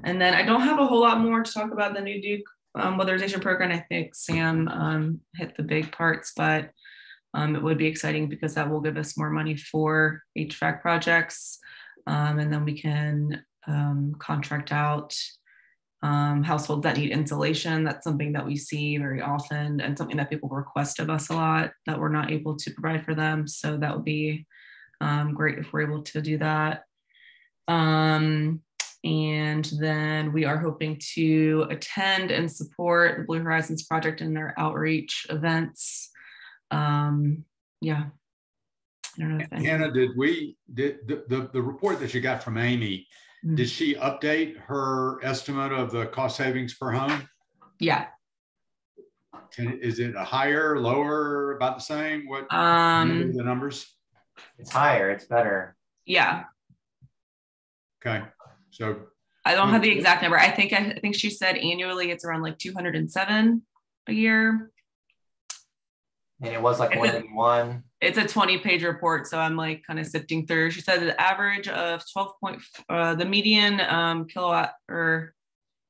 And then I don't have a whole lot more to talk about the new Duke weatherization program. I think Sam hit the big parts, but it would be exciting because that will give us more money for HVAC projects. And then we can contract out households that need insulation. That's something that we see very often and something that people request of us a lot that we're not able to provide for them. So that would be great if we're able to do that. And then we are hoping to attend and support the Blue Horizons Project in their outreach events. Yeah. I don't know if Hannah, did the report that you got from Amy, did she update her estimate of the cost savings per home? Yeah. Is it a higher, lower, about the same? What the numbers? It's higher, it's better. Yeah. Okay. So I don't have the exact number. I think she said annually it's around like 207 a year. And it was like 181. It's a 20-page report, so I'm like kind of sifting through. She said the average of 12 point, the median kilowatt, or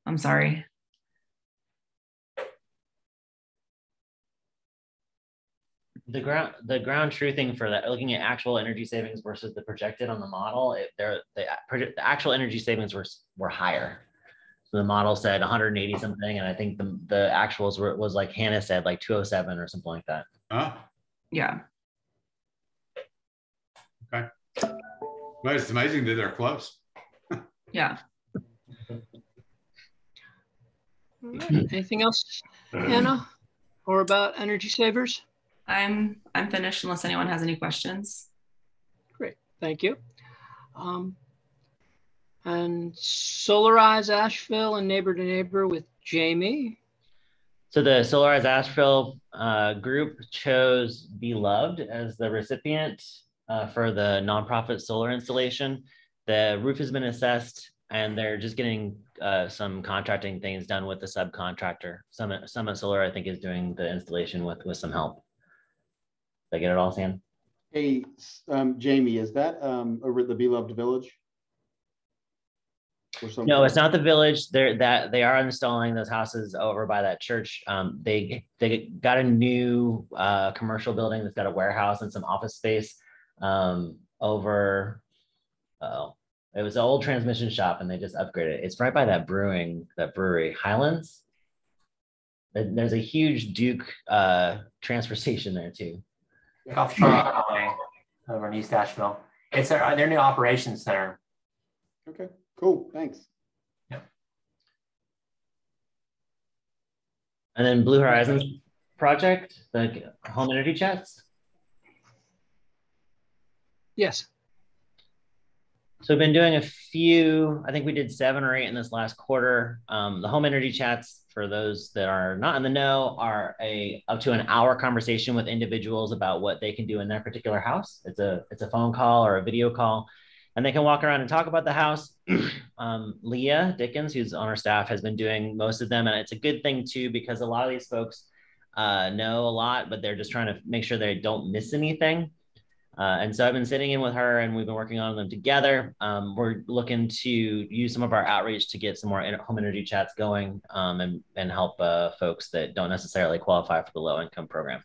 I'm sorry. The ground truthing for that, looking at actual energy savings versus the projected on the model, the actual energy savings were higher. So the model said 180 something, and I think the actuals was like Hannah said, like 207 or something like that. Yeah. Okay. Well, it's amazing that they're close. Yeah. Anything else, Hannah, or about energy savers? I'm finished unless anyone has any questions. Great, thank you. And Solarize Asheville and Neighbor to Neighbor with Jamie. So the Solarize Asheville group chose Beloved as the recipient for the nonprofit solar installation. The roof has been assessed, and they're just getting some contracting things done with the subcontractor. Summit Solar, I think, is doing the installation with some help. Did I get it all, Sam? Hey, Jamie, is that over at the Beloved Village? No, it's not the village. They are installing those houses over by that church. They got a new commercial building that's got a warehouse and some office space over. It was an old transmission shop, and they just upgraded it. It's right by that brewery, Highlands. There's a huge Duke transfer station there too. Off Charlotte over in East Asheville. It's their new operations center. Okay, cool, thanks. Yeah. And then Blue Horizons project, the home energy chats. Yes. So we've been doing a few, I think we did 7 or 8 in this last quarter. The home energy chats, for those that are not in the know, are up to an hour conversation with individuals about what they can do in their particular house. It's a phone call or a video call, and they can walk around and talk about the house. Leah Dickens, who's on our staff, has been doing most of them, and it's a good thing too, because a lot of these folks know a lot, but they're just trying to make sure they don't miss anything. And so I've been sitting in with her, and we've been working on them together. We're looking to use some of our outreach to get some more home energy chats going and help folks that don't necessarily qualify for the low income program.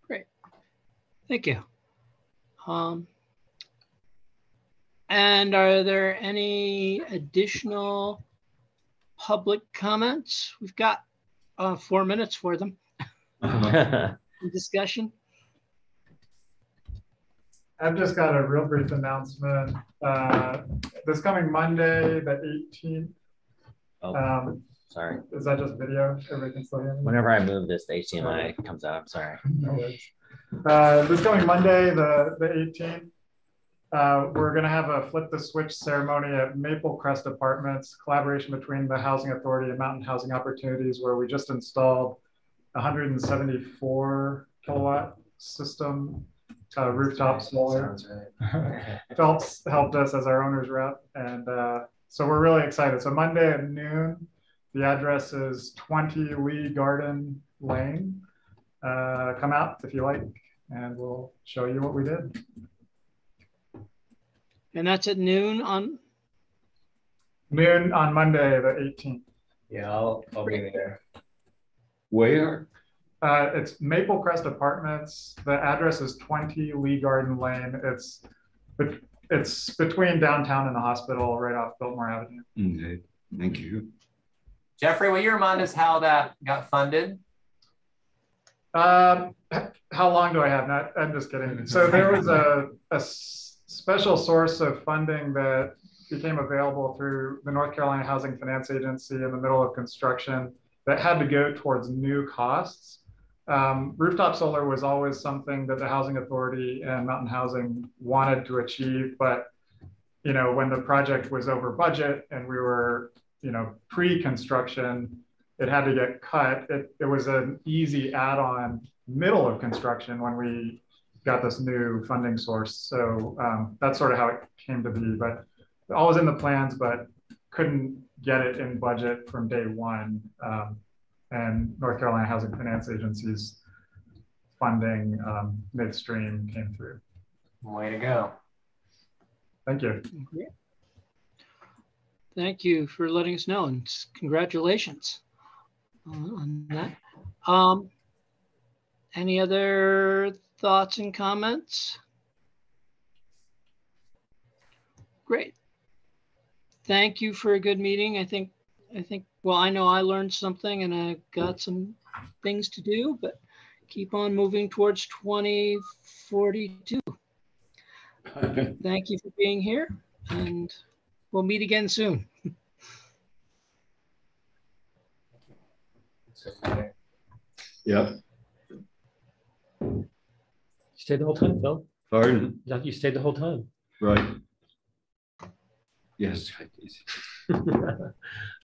Great, thank you. And are there any additional public comments? We've got 4 minutes for them. Discussion. I've just got a real brief announcement. This coming Monday, the 18th. Sorry. Is that just video? Everything's still here? Whenever I move this, the HDMI comes out. I'm sorry. No worries. This coming Monday, the 18th, we're going to have a flip the switch ceremony at Maple Crest Apartments, collaboration between the Housing Authority and Mountain Housing Opportunities, where we just installed 174 kilowatt system. Rooftop solar. Phelps helped us as our owner's rep, and so we're really excited. So Monday at noon, the address is 20 Lee Garden Lane. Come out if you like, and we'll show you what we did. And that's at noon on Monday, the 18th. Yeah, I'll be there. Where? It's Maple Crest Apartments. The address is 20 Lee Garden Lane. It's between downtown and the hospital, right off Biltmore Avenue. Okay, thank you. Jeffrey, will you remind us how that got funded? How long do I have? I'm just kidding. So there was a special source of funding that became available through the North Carolina Housing Finance Agency in the middle of construction that had to go towards new costs. Rooftop solar was always something that the Housing Authority and Mountain Housing wanted to achieve, but when the project was over budget and we were, pre-construction, it had to get cut. It was an easy add-on middle of construction when we got this new funding source. So that's sort of how it came to be, but always in the plans, but couldn't get it in budget from day one. And North Carolina Housing Finance Agency's funding midstream came through. Way to go. Thank you. Thank you for letting us know, and congratulations on that. Any other thoughts and comments? Great. Thank you for a good meeting. I think, well, I know I learned something and I got some things to do, but keep on moving towards 2042. Thank you for being here, and we'll meet again soon. Yep. You stayed the whole time, Phil? Pardon? You stayed the whole time. Right. Yes.